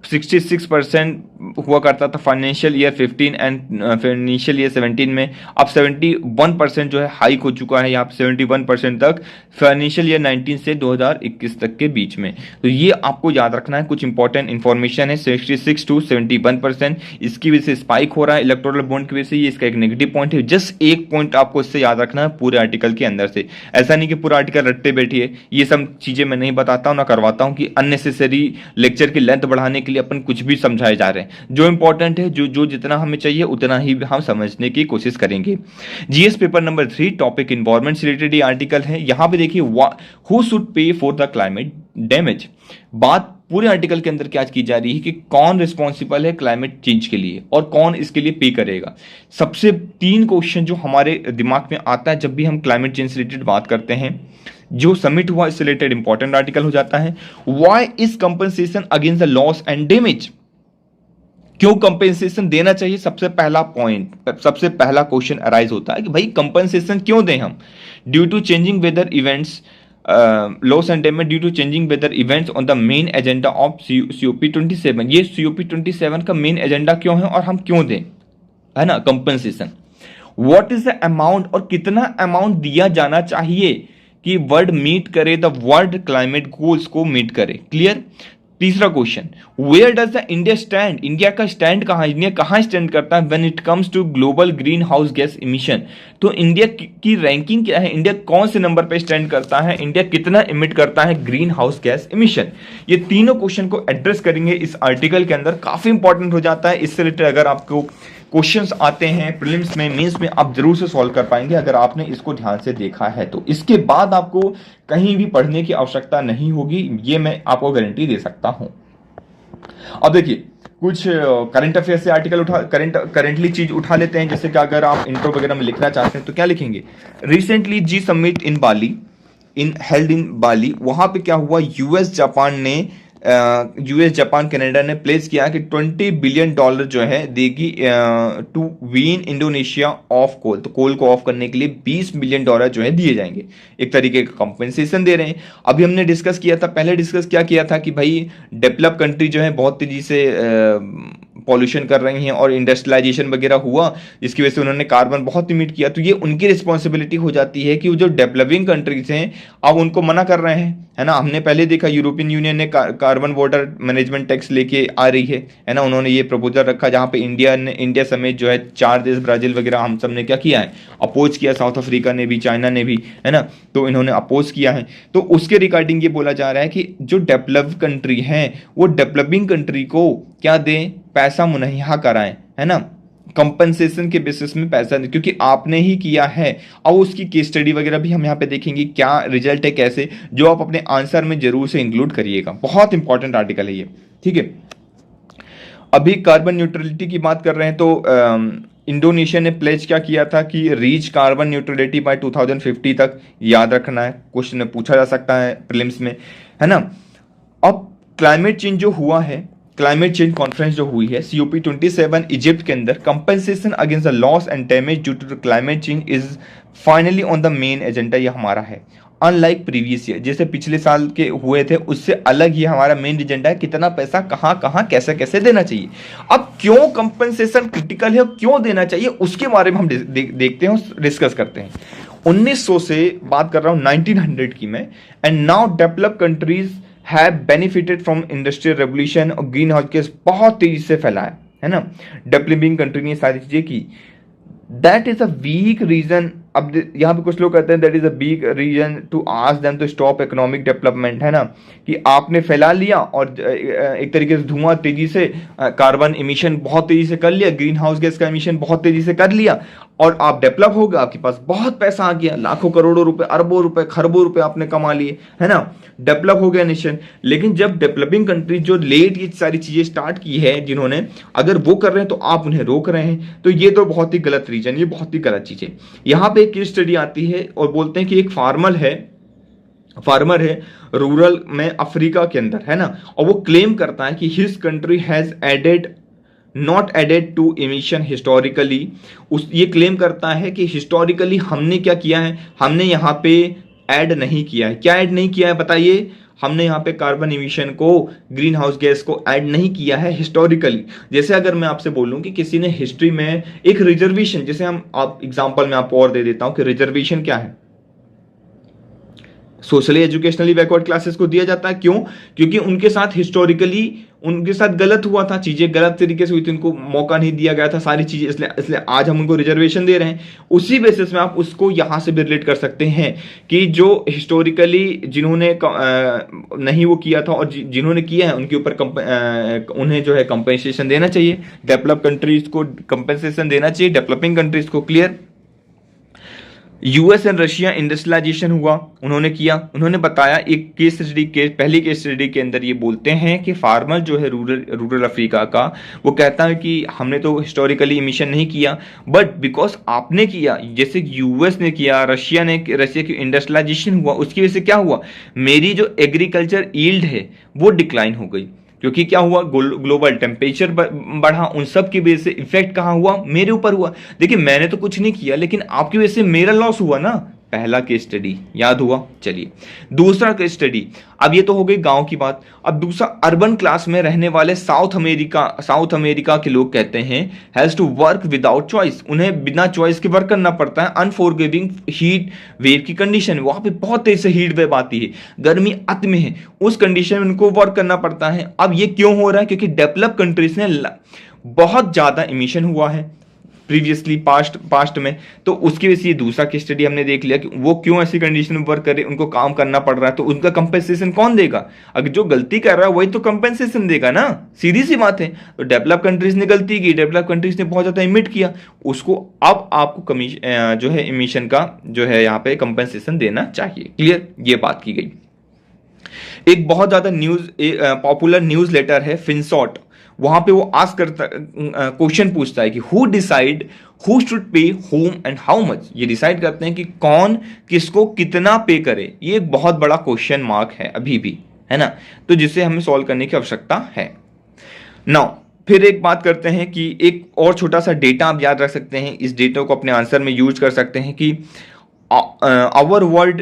66% हुआ करता था financial year 15 and financial year 17 में। अब 71% जो है हाइक हो चुका है यहाँ पे 71% तक फाइनेंशियल ईयर 19 से 2021 तक के बीच में। तो ये आपको याद रखना है, कुछ इंपॉर्टेंट इन्फॉर्मेशन है। 66 to 71% इसकी वजह से स्पाइक हो रहा है इलेक्टोरल बॉन्ड की वजह से, ये इसका एक नेगेटिव पॉइंट है। जस्ट एक पॉइंट आपको इससे याद रखना है पूरे आर्टिकल के अंदर से। ऐसा नहीं कि पूरा आर्टिकल रट्टे बैठिए, ये सब चीजें मैं नहीं बताता हूँ ना करवाता हूँ कि अननेसेसरी लेक्चर की लेंथ बढ़ाने के लिए अपन कुछ भी समझाए जा रहे हैं। जो इंपॉर्टेंट है, जो जितना हमें चाहिए उतना ही हम समझने की कोशिश करेंगे। GS paper number 3 topic environment से रिलेटेड ये आर्टिकल है। यहां पे देखिए, who should pay for the climate damage. बात पूरे आर्टिकल के अंदर क्या की जा रही है कि कौन रिस्पॉन्सिबल है क्लाइमेट चेंज के लिए और कौन इसके लिए पे करेगा। सबसे 3 क्वेश्चन जो हमारे दिमाग में आता है जब भी हम क्लाइमेट चेंज से रिलेटेड बात करते हैं, जो सबमिट हुआ इससे रिलेटेड इंपॉर्टेंट आर्टिकल हो जाता है। Why is compensation against the loss and damage. क्यों कंपनसेशन देना चाहिए, सबसे पहला पॉइंट, सबसे पहला क्वेश्चन अराइज होता है कि भाई कंपनसेशन क्यों दें हम। Due to changing weather events, loss and damage due to changing weather events on the main agenda of COP27। ये COP27 का मेन एजेंडा क्यों है और हम क्यों दें, है ना, compensation. What is the amount, और कितना अमाउंट दिया जाना चाहिए कि वर्ल्ड मीट करे, द वर्ल्ड क्लाइमेट गोल्स को मीट करे। क्लियर। तीसरा question, where does the India stand. India का स्टैंड कहां, इंडिया कहां स्टैंड करता है when it comes to global greenhouse gas emission. तो इंडिया की रैंकिंग क्या है, इंडिया कौन से नंबर पे स्टैंड करता है, इंडिया कितना इमिट करता है ग्रीन हाउस गैस इमिशन। ये तीनों क्वेश्चन को एड्रेस करेंगे इस आर्टिकल के अंदर। काफी इंपॉर्टेंट हो जाता है। इससे रिलेटेड अगर आपको क्वेश्चंस आते हैं प्रीलिम्स में, मेंस में, आप जरूर से सॉल्व कर पाएंगे अगर आपने इसको ध्यान से देखा है तो। इसके बाद आपको कहीं भी पढ़ने की आवश्यकता नहीं होगी, ये मैं आपको गारंटी दे सकता हूं। अब देखिए, कुछ करंट अफेयर से आर्टिकल करंटली चीज उठा लेते हैं। जैसे कि अगर आप इंट्रो वगैरह में लिखना चाहते हैं तो क्या लिखेंगे, recently G summit in Bali held in Bali. वहां पे क्या हुआ, यूएस जापान कनाडा ने प्लेस किया कि $20 बिलियन जो है देगी to wean Indonesia off coal. तो कोल को ऑफ करने के लिए $20 बिलियन जो है दिए जाएंगे, एक तरीके का कंपनसेशन दे रहे हैं। अभी हमने डिस्कस किया था, पहले डिस्कस क्या किया था कि भाई डेवलप कंट्री जो है बहुत तेजी से पॉल्यूशन कर रही हैं और इंडस्ट्रियलाइजेशन वगैरह हुआ, जिसकी वजह से उन्होंने कार्बन बहुत इमिट किया। तो ये उनकी रिस्पॉन्सिबिलिटी हो जाती है कि वो जो डेवलपिंग कंट्रीज हैं अब उनको मना कर रहे हैं, है ना। हमने पहले देखा यूरोपियन यूनियन ने कार्बन वाटर मैनेजमेंट टैक्स लेके आ रही है ना। उन्होंने ये प्रपोजल रखा जहां पे इंडिया समेत जो है 4 देश, ब्राजील वगैरह, हम सब ने क्या किया है, अपोज किया। साउथ अफ्रीका ने भी, चाइना ने भी, है ना, तो इन्होंने अपोज किया है। तो उसके रिगार्डिंग ये बोला जा रहा है कि जो डेवलप कंट्री हैं वो डेवलपिंग कंट्री को क्या दें, पैसा मुहैया कराएं, है ना, कंपनसेशन के बेसिस में पैसा, क्योंकि आपने ही किया है। और उसकी केस स्टडी वगैरह भी हम यहाँ पे देखेंगे, क्या रिजल्ट है, कैसे, जो आप अपने आंसर में जरूर से इंक्लूड करिएगा। बहुत इंपॉर्टेंट आर्टिकल है ये, ठीक है। अभी कार्बन न्यूट्रलिटी की बात कर रहे हैं तो इंडोनेशिया ने प्लेज क्या किया था कि रीच कार्बन न्यूट्रलिटी बाय 2050 तक। याद रखना है, क्वेश्चन में पूछा जा सकता है प्रीलिम्स में, है ना। अब क्लाइमेट चेंज जो हुआ है, क्लाइमेट चेंज कॉन्फ्रेंस जो हुई है COP27 इजिप्ट के अंदर, compensation against the loss and damage due to climate change is finally on the main agenda. ये हमारा है, अनलाइक प्रीवियस ईयर, जैसे पिछले साल के हुए थे उससे अलग ही हमारा मेन एजेंडा है, कितना पैसा कहां कहां कैसे कैसे देना चाहिए। अब क्यों कंपनसेशन क्रिटिकल है और क्यों देना चाहिए उसके बारे में हम देखते हैं, डिस्कस करते हैं। 1900 से बात कर रहा हूं, 1900 की मैं। And now develop countries have benefited from industrial revolution, और ग्रीन हाउस गैस बहुत तेजी से फैला है ना। डेवलपिंग कंट्री ने सारी चीजें की। That is a weak reason. अब यहां पे कुछ लोग कहते हैं that is a big reason to ask them to stop economic development, है ना, कि आपने फैला लिया और एक तरीके से धुआं तेजी से, कार्बन इमिशन बहुत तेजी से कर लिया, ग्रीन हाउस गैस का इमिशन बहुत तेजी से कर लिया, और आप डेवलप हो गए, आपके पास बहुत पैसा आ गया, लाखों करोड़ों रुपए, अरबों रुपए, खरबों रुपए आपने कमा लिए, है ना, डेवलप हो गया नेशन। लेकिन जब डेवलपिंग कंट्री जो लेट ये सारी चीजें स्टार्ट की है जिन्होंने, अगर वो कर रहे हैं तो आप उन्हें रोक रहे हैं, तो ये तो बहुत ही गलत रीजन, ये बहुत ही गलत चीज है। यहां पे एक केस स्टडी आती है और बोलते हैं कि एक फार्मर है रूरल में अफ्रीका के अंदर, है ना, और वो क्लेम करता है कि his country has added not added to emission historically. उस ये क्लेम करता है कि हिस्टोरिकली हमने क्या किया है, हमने यहाँ पे ऐड नहीं किया है। क्या ऐड नहीं किया है बताइए? हमने यहाँ पे कार्बन इमिशन को, ग्रीन हाउस गैस को ऐड नहीं किया है हिस्टोरिकली। जैसे अगर मैं आपसे बोलूं कि किसी ने हिस्ट्री में एक रिजर्वेशन, जैसे हम आप एग्जांपल में आपको और दे देता हूं कि रिजर्वेशन क्या है, सोशली एजुकेशनली बैकवर्ड क्लासेस को दिया जाता है। क्यों? क्योंकि उनके साथ हिस्टोरिकली उनके साथ गलत हुआ था, चीजें गलत तरीके से हुई थी, उनको मौका नहीं दिया गया था सारी चीजें, इसलिए आज हम उनको रिजर्वेशन दे रहे हैं। उसी बेसिस में आप उसको यहां से भी रिलेट कर सकते हैं कि जो हिस्टोरिकली जिन्होंने नहीं वो किया था और जिन्होंने किया है उनके ऊपर उन्हें जो है कंपेंसेशन देना चाहिए। डेवलप कंट्रीज को कंपेंसेशन देना चाहिए, डेवलपिंग कंट्रीज को। Clear? US and Russia industrialization हुआ, उन्होंने किया। उन्होंने बताया एक केस स्टडी के, पहली केस स्टडी के अंदर ये बोलते हैं कि फार्मर जो है रूरल अफ्रीका का, वो कहता है कि हमने तो हिस्टोरिकली इमिशन नहीं किया, बट बिकॉज आपने किया, जैसे यूएस ने किया, रशिया की इंडस्ट्रियलाइजेशन हुआ, उसकी वजह से क्या हुआ, मेरी जो एग्रीकल्चर यील्ड है वो डिक्लाइन हो गई। क्योंकि क्या हुआ, ग्लोबल टेम्परेचर बढ़ा, उन सब की वजह से इफेक्ट कहां हुआ, मेरे ऊपर हुआ। देखिए मैंने तो कुछ नहीं किया, लेकिन आपकी वजह से मेरा लॉस हुआ ना। पहला केस स्टडी याद हुआ। चलिए दूसरा केस स्टडी, अब ये तो हो गई गांव की बात। अब दूसरा, अर्बन क्लास में रहने वाले साउथ अमेरिका के लोग कहते हैं has to work without choice, उन्हें बिना चॉइस के वर्क करना पड़ता है। अनफॉरगिविंग हीट वेव की कंडीशन, वहां पे बहुत तेज से हीट वेव आती है, गर्मी अति में है, उस कंडीशन में उनको वर्क करना पड़ता है। अब ये क्यों हो रहा है? क्योंकि डेवलप कंट्रीज ने बहुत ज्यादा इमिशन हुआ है प्रीवियसली पास्ट में, तो उसकी वजह से ये दूसरा केस स्टडी हमने देख लिया कि वो क्यों ऐसी कंडीशन में वर्क करे, उनको काम करना पड़ रहा है, तो उनका कंपेंसेशन कौन देगा? अगर जो गलती कर रहा है वही तो कंपेंसेशन देगा ना, सीधी सी बात है। तो डेवलप कंट्रीज ने गलती की, डेवलप कंट्रीज ने बहुत ज्यादा इमिट किया, उसको अब आपको जो है इमिशन का जो है यहाँ पे कंपेंसेशन देना चाहिए। क्लियर? ये बात की गई। एक बहुत ज्यादा पॉपुलर न्यूज लेटर है फिनसॉट, वहां पे वो आस्क करता, क्वेश्चन पूछता है कि who decide who should pay home and how much. ये डिसाइड करते हैं कि कौन किसको कितना पे करे। ये एक बहुत बड़ा क्वेश्चन मार्क है अभी भी, है ना, तो जिसे हमें सॉल्व करने की आवश्यकता है। नाउ फिर एक बात करते हैं कि एक और छोटा सा डेटा आप याद रख सकते हैं, इस डेटा को अपने आंसर में यूज कर सकते हैं कि our world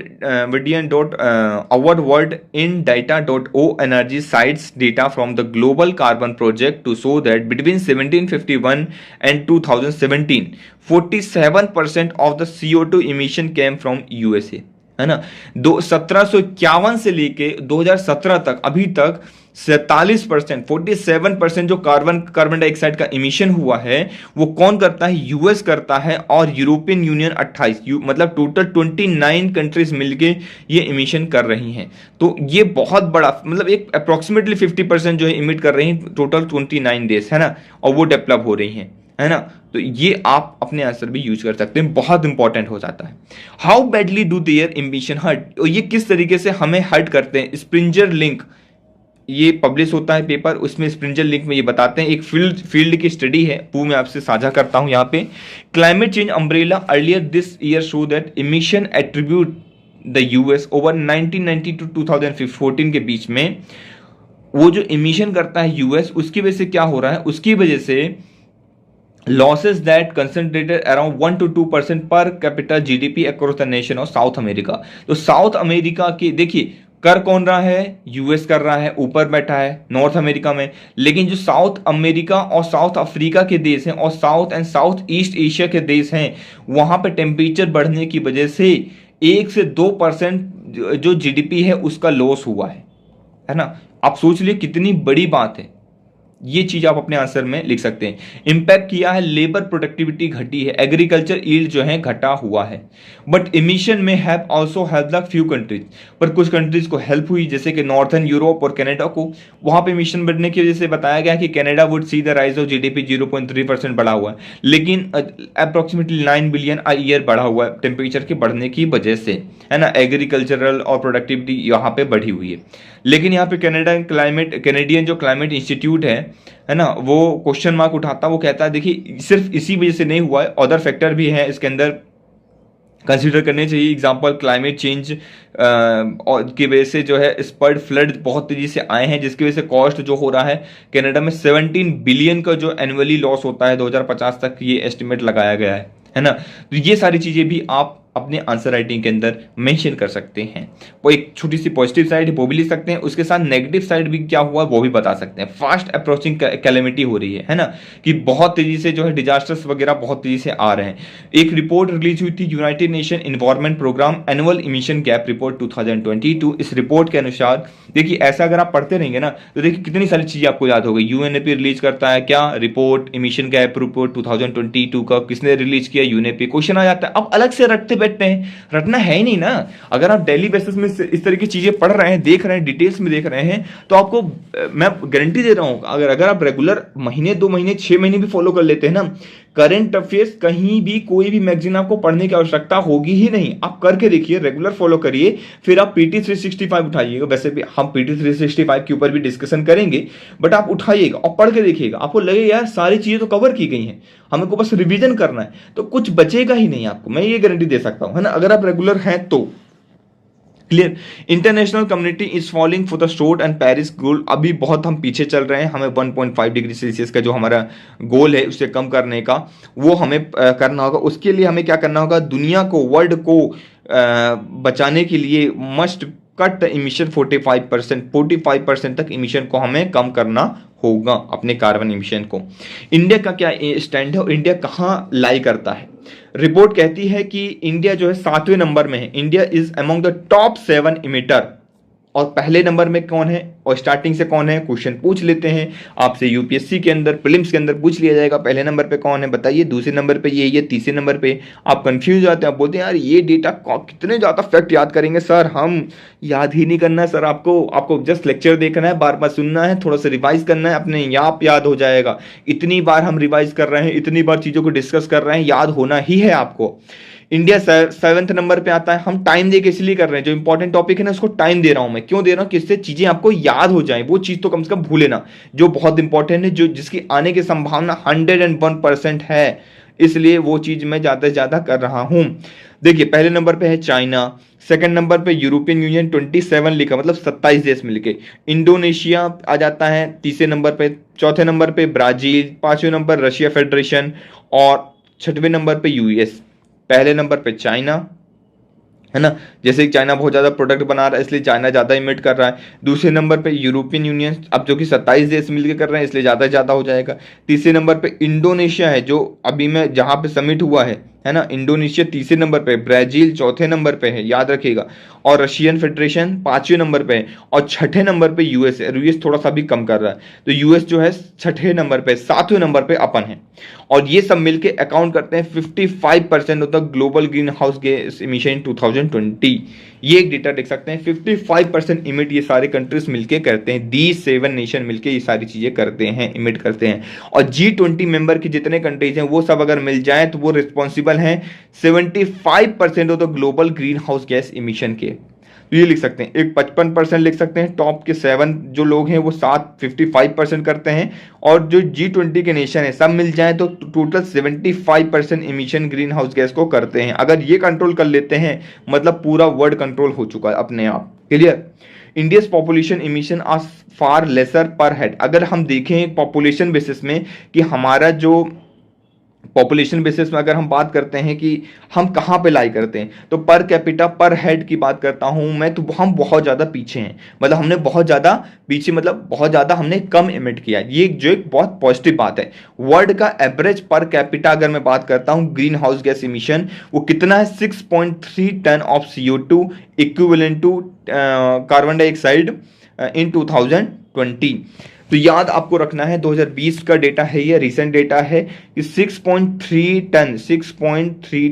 in data.o energy cites data from the global carbon project to show that between 1751 and 2017 47% of the CO2 emission came from USA, है ना। 1751 से लेके 2017 तक, अभी तक 47%, 47% जो कार्बन डाइऑक्साइड का इमिशन हुआ है वो कौन करता है? यूएस करता है, और यूरोपियन यूनियन 28, मतलब टोटल 29 कंट्रीज मिलके ये इमिशन कर रही हैं। तो ये बहुत बड़ा, मतलब एक अप्रोक्सीमेटली 50% जो है इमिट कर रही हैं टोटल 29 देश, है ना, और वो डेवलप हो रही हैं, है ना। तो ये आप अपने आंसर भी यूज कर सकते हैं, बहुत इंपॉर्टेंट हो जाता है। How badly do their emission hurt, ये किस तरीके से हमें हर्ट करते हैं। स्प्रिंजर लिंक, ये पब्लिश होता है पेपर, उसमें स्प्रिंजर लिंक में ये बताते हैं, एक फील्ड की स्टडी है, वो मैं आपसे साझा करता हूं यहाँ पे। Climate change umbrella earlier this year show that emission attribute the US over 1990 to 2014 के बीच में वो जो इमिशन करता है यूएस, उसकी वजह से क्या हो रहा है, उसकी वजह से losses that concentrated around 1 to 2% पर capital GDP across the nation of south America. तो साउथ अमेरिका के देखिए कर कौन रहा है, यूएस कर रहा है, ऊपर बैठा है नॉर्थ अमेरिका में, लेकिन जो साउथ अमेरिका और साउथ अफ्रीका के देश हैं और south and south east Asia के देश हैं, वहां पे टेम्परेचर बढ़ने की वजह से 1 से 2% जो जीडीपी है उसका लॉस हुआ है ना। आप सोच लिए कितनी बड़ी बात है, ये चीज आप अपने आंसर में लिख सकते हैं। इंपैक्ट किया है, लेबर प्रोडक्टिविटी घटी है, एग्रीकल्चर यील्ड जो है घटा हुआ है, बट इमिशन में have also help the few countries, पर कुछ कंट्रीज को हेल्प हुई, जैसे कि नॉर्थर्न यूरोप और कनाडा को। वहां पे इमिशन बढ़ने की वजह से बताया गया कि Canada would see the rise of GDP 0.3% बढ़ा हुआ है, लेकिन अप्रोक्सीमेटली 9 बिलियन a ईयर बढ़ा हुआ है टेम्परेचर के बढ़ने की वजह से, है ना। एग्रीकल्चरल और प्रोडक्टिविटी यहाँ पे बढ़ी हुई है, लेकिन यहाँ पे कैनेडियन जो क्लाइमेट इंस्टीट्यूट है ना, वो क्वेश्चन मार्क उठाता, वो कहता है देखिए सिर्फ इसी वजह से नहीं हुआ है, अदर फैक्टर भी है इसके अंदर, कंसिडर करने चाहिए। एग्जाम्पल क्लाइमेट चेंज और की वजह से जो है स्पर्ड फ्लड बहुत तेजी से आए हैं, जिसकी वजह से कॉस्ट जो हो रहा है कनाडा में 17 बिलियन का जो एनुअली लॉस होता है 2050 तक, ये एस्टिमेट लगाया गया है ना। तो ये सारी चीजें भी आप अपने आंसर राइटिंग के अंदर मेंशन कर सकते हैं। वो एक छोटी सी पॉजिटिव साइड है वो भी लिख सकते हैं, उसके साथ नेगेटिव साइड भी क्या हुआ वो भी बता सकते हैं। फास्ट अप्रोचिंग कैलेमिटी हो रही है ना, कि बहुत तेजी से जो है डिजास्टर्स वगैरह बहुत तेजी से आ रहे हैं। एक रिपोर्ट रिलीज हुई थी, United Nation environment programme annual emission gap report 2022। इस रिपोर्ट के अनुसार देखिए, ऐसा अगर आप पढ़ते रहेंगे ना तो देखिए कितनी सारी चीजें आपको याद हो गई। यूएनएपी रिलीज करता है क्या रिपोर्ट, इमिशन गैप रिपोर्ट 2022 का किसने रिलीज किया, यूएनएपी। क्वेश्चन आ जाता है, अब अलग से रटते बैठते हैं, रटना है ही नहीं ना। अगर आप डेली बेसिस में इस तरह की चीजें पढ़ रहे हैं, देख रहे हैं, डिटेल्स में देख रहे हैं, तो आपको मैं गारंटी दे रहा हूं, अगर आप रेगुलर महीने 2 महीने 6 महीने भी फॉलो कर लेते हैं ना, करंट अफेयर्स कहीं भी कोई भी मैगजीन आपको पढ़ने की आवश्यकता होगी ही नहीं। आप करके देखिए, रेगुलर फॉलो करिए, फिर आप पीटी 365 उठाइएगा। वैसे भी हम पीटी 365 के ऊपर भी डिस्कशन करेंगे, बट आप उठाइएगा और पढ़ के देखिएगा, आपको लगेगा यार सारी चीजें तो कवर की गई हैं, हमको बस रिवीजन करना है, तो कुछ बचेगा ही नहीं आपको, मैं ये गारंटी दे सकता हूं, है ना, अगर आप रेगुलर हैं तो। Clear. International community is falling for the short and Paris goal. अभी बहुत हम पीछे चल रहे हैं, हमें 1.5 डिग्री सेल्सियस का जो हमारा गोल है उसे कम करने का, वो हमें करना होगा। उसके लिए हमें क्या करना होगा, दुनिया को, वर्ल्ड को बचाने के लिए मस्ट कट द इमिशन 45% तक इमिशन को हमें कम करना होगा, अपने कार्बन इमिशन को। इंडिया का क्या स्टैंड है, इंडिया कहाँ लाई करता है। रिपोर्ट कहती है कि इंडिया जो है 7वें नंबर में है। India is among the top 7 emitter. और पहले नंबर में कौन है और स्टार्टिंग से कौन है, क्वेश्चन पूछ लेते हैं आपसे, यूपीएससी के अंदर प्रीलिम्स के अंदर पूछ लिया जाएगा, पहले नंबर पे कौन है बताइए, दूसरे नंबर पे ये, तीसरे नंबर पे। आप कंफ्यूज हो जाते हैं, आप बोलते हैं यार ये डेटा कितने ज्यादा फैक्ट याद करेंगे सर, हम याद ही नहीं करना है सर, आपको जस्ट लेक्चर देखना है, बार बार सुनना है, थोड़ा सा रिवाइज करना है, अपने आप याद हो जाएगा। इतनी बार हम रिवाइज कर रहे हैं, इतनी बार चीजों को डिस्कस कर रहे हैं, याद होना ही है आपको। इंडिया 7वें नंबर पे आता है। हम टाइम दे के इसलिए कर रहे हैं, जो इंपॉर्टेंट टॉपिक है ना उसको टाइम दे रहा हूं मैं, क्यों दे रहा हूं, किससे चीजें आपको याद हो जाएं, वो चीज तो कम से कम भूले ना, जो बहुत इंपॉर्टेंट है, जो जिसकी आने की संभावना 101% है, इसलिए वो चीज मैं ज्यादा से ज्यादा कर रहा हूं। देखिए पहले नंबर पे है चाइना, सेकंड नंबर पे यूरोपियन यूनियन 27 लिखा, मतलब 27 देश मिलके। इंडोनेशिया आ जाता है तीसरे नंबर पे, चौथे नंबर पे ब्राजील, पांचवें नंबर रशिया फेडरेशन, और छठवें नंबर पे यूएस। पहले नंबर पे चाइना, है ना, जैसे चाइना बहुत ज्यादा प्रोडक्ट बना रहा है इसलिए चाइना ज्यादा इमिट कर रहा है। दूसरे नंबर पे यूरोपियन यूनियन, अब जो कि 27 देश मिलकर कर रहे हैं इसलिए ज्यादा हो जाएगा। तीसरे नंबर पे इंडोनेशिया है, जो अभी में जहां पे समिट हुआ है ना, इंडोनेशिया तीसरे नंबर पे, ब्राजील चौथे नंबर पे है, याद रखिएगा, और रशियन फेडरेशन पांचवें नंबर पे है, और छठे नंबर पे यूएस है। यूएस थोड़ा सा भी कम कर रहा है, तो यूएस जो है छठे नंबर पे, 7वें नंबर पे अपन है। और ये सब मिलके अकाउंट करते हैं 55% of the global greenhouse gas emission 2020। ये एक डेटा देख सकते हैं, 55% इमिट ये सारे कंट्रीज मिलके करते हैं, दी 7 नेशन मिलके ये सारी चीजें करते हैं, इमिट करते हैं। और G20 मेंबर की जितने कंट्रीज हैं वो सब अगर मिल जाए तो वो रिस्पॉन्सिबल हैं 75% of the global greenhouse gas emission के। तो ये लिख सकते हैं, एक 55% लिख सकते हैं, टॉप के 7 जो लोग हैं वो 55% करते हैं, और जो G20 के नेशन है सब मिल जाए तो total 75% emission green house gas को करते हैं। अगर ये कंट्रोल कर लेते हैं मतलब पूरा वर्ल्ड कंट्रोल हो चुका है अपने आप। Clear. India's population emission are far lesser per head. अगर हम देखें पॉपुलेशन बेसिस में कि हमारा जो पॉपुलेशन बेसिस में अगर हम बात करते हैं कि हम कहाँ पे लाई करते हैं, तो पर कैपिटा पर हेड की बात करता हूं मैं, तो हम बहुत ज़्यादा पीछे हैं, मतलब हमने बहुत ज़्यादा पीछे, मतलब बहुत ज़्यादा हमने कम इमिट किया। ये जो एक बहुत पॉजिटिव बात है। वर्ल्ड का एवरेज पर कैपिटा अगर मैं बात करता हूं ग्रीन हाउस गैस इमिशन, वो कितना है, 6.3 ton of CO2 equivalent to carbon dioxide in 2020। तो याद आपको रखना है 2020 का डेटा है, ये रीसेंट डेटा है कि 6.3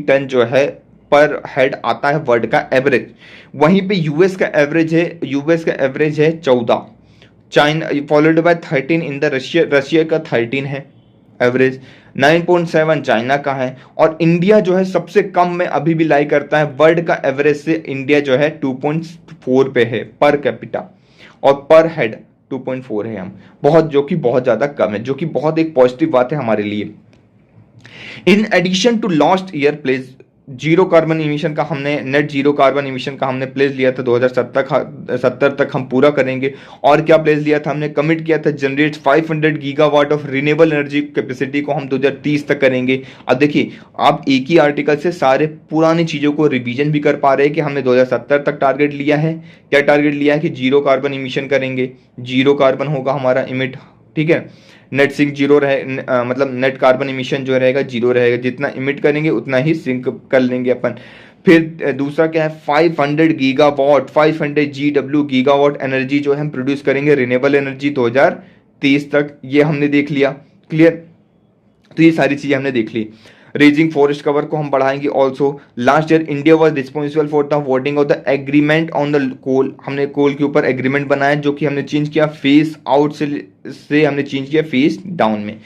टन जो है पर हेड आता है वर्ल्ड का एवरेज। वहीं पे यूएस का एवरेज है 14, China followed by 13 in the Russia का 13 है एवरेज, 9.7 चाइना का है, और इंडिया जो है सबसे कम में अभी भी लाई करता है वर्ल्ड का एवरेज से। इंडिया जो है 2.4 पे है पर कैपिटा, और पर हेड 2.4 है हम, बहुत, जो कि बहुत ज्यादा कम है, जो कि बहुत एक पॉजिटिव बात है हमारे लिए। In addition to last year place zero carbon emission का हमने नेट जीरो कार्बन इमिशन का हमने प्लेस लिया था 2070 तक हम पूरा करेंगे। और क्या प्लेस लिया था हमने, कमिट किया था generate 500 gigawatt of renewable energy capacity को हम 2030 तक करेंगे। अब देखिए आप एक ही आर्टिकल से सारे पुरानी चीज़ों को रिवीजन भी कर पा रहे हैं कि हमने 2070 तक टारगेट लिया है। क्या टारगेट लिया है कि जीरो कार्बन इमिशन करेंगे, जीरो कार्बन होगा हमारा इमिट, ठीक है। नेट सिंक जीरो रहे, मतलब नेट कार्बन इमिशन जो रहेगा जीरो रहेगा, जितना इमिट करेंगे उतना ही सिंक कर लेंगे अपन। फिर दूसरा क्या है, 500 गीगावाट 500 GW गीगावाट एनर्जी जो है हम प्रोड्यूस करेंगे रिन्यूएबल एनर्जी 2030 तक, ये हमने देख लिया। क्लियर, तो ये सारी चीजें हमने देख ली। रेजिंग फॉरेस्ट कवर को हम बढ़ाएंगे also. Last year India was responsible for the voting of the agreement on the coal, हमने कोल के ऊपर एग्रीमेंट बनाया जो कि हमने चेंज किया फेस आउट से हमने चेंज किया फेस डाउन में।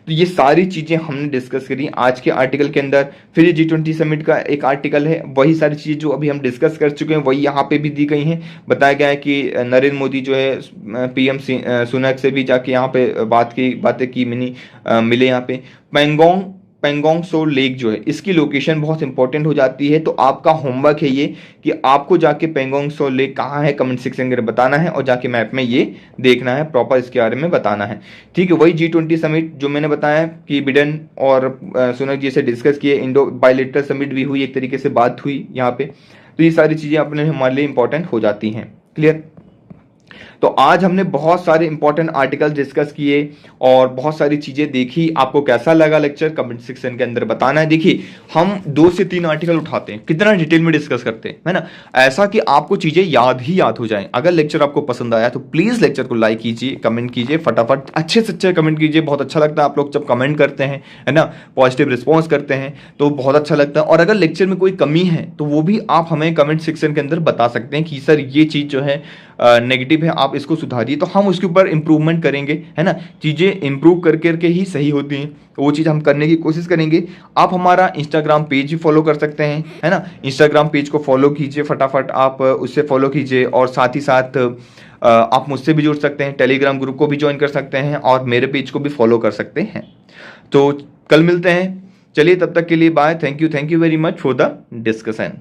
तो ये सारी चीज़ें हमने डिस्कस करी आज के आर्टिकल के अंदर। फिर ये G20 समिट का एक आर्टिकल है, वही सारी चीज़ें जो अभी हम डिस्कस कर चुके हैं वही यहाँ पे भी दी गई हैं। बताया गया है कि नरेंद्र मोदी जो है PM सुनक से भी जाके यहाँ पे बातें की मिले यहाँ पे। पेंगोंग सो लेक जो है इसकी लोकेशन बहुत इंपॉर्टेंट हो जाती है, तो आपका होमवर्क है ये कि आपको जाके पेंगोंग सो लेक कहाँ है कमेंट सेक्शन में बताना है और जाके मैप में ये देखना है, प्रॉपर इसके बारे में बताना है, ठीक है। वही G20 समिट जो मैंने बताया कि बिडेन और सुनक जी से डिस्कस किए, इंडो बायलेटरल समिट भी हुई, एक तरीके से बात हुई यहाँ पे। तो ये सारी चीज़ें अपने हमारे लिए इंपॉर्टेंट हो जाती हैं। क्लियर, तो आज हमने बहुत सारे इंपॉर्टेंट आर्टिकल डिस्कस किए और बहुत सारी चीजें देखी। आपको कैसा लगा लेक्चर कमेंट सेक्शन के अंदर बताना है। देखिए हम 2 से 3 आर्टिकल उठाते हैं, कितना डिटेल में डिस्कस करते हैं, है ना, ऐसा कि आपको चीजें याद हो जाएं। अगर लेक्चर आपको पसंद आया तो प्लीज लेक्चर को लाइक कीजिए, कमेंट कीजिए, फटाफट अच्छे से अच्छे कमेंट कीजिए। बहुत अच्छा लगता है आप लोग जब कमेंट करते हैं, है ना, पॉजिटिव रिस्पॉन्स करते हैं तो बहुत अच्छा लगता है। और अगर लेक्चर में कोई कमी है तो वो भी आप हमें कमेंट सेक्शन के अंदर बता सकते हैं कि सर ये चीज़ जो है नेगेटिव है, आप इसको सुधारिए, तो हम उसके ऊपर इंप्रूवमेंट करेंगे, है ना। चीज़ें इंप्रूव करके ही सही होती हैं, वो चीज़ हम करने की कोशिश करेंगे। आप हमारा इंस्टाग्राम पेज भी फॉलो कर सकते हैं, है ना, इंस्टाग्राम पेज को फॉलो कीजिए, फटाफट आप उससे फॉलो कीजिए। और साथ ही साथ आप मुझसे भी जुड़ सकते हैं, टेलीग्राम ग्रुप को भी ज्वाइन कर सकते हैं और मेरे पेज को भी फॉलो कर सकते हैं। तो कल मिलते हैं, चलिए तब तक के लिए bye, thank you very much for the discussion.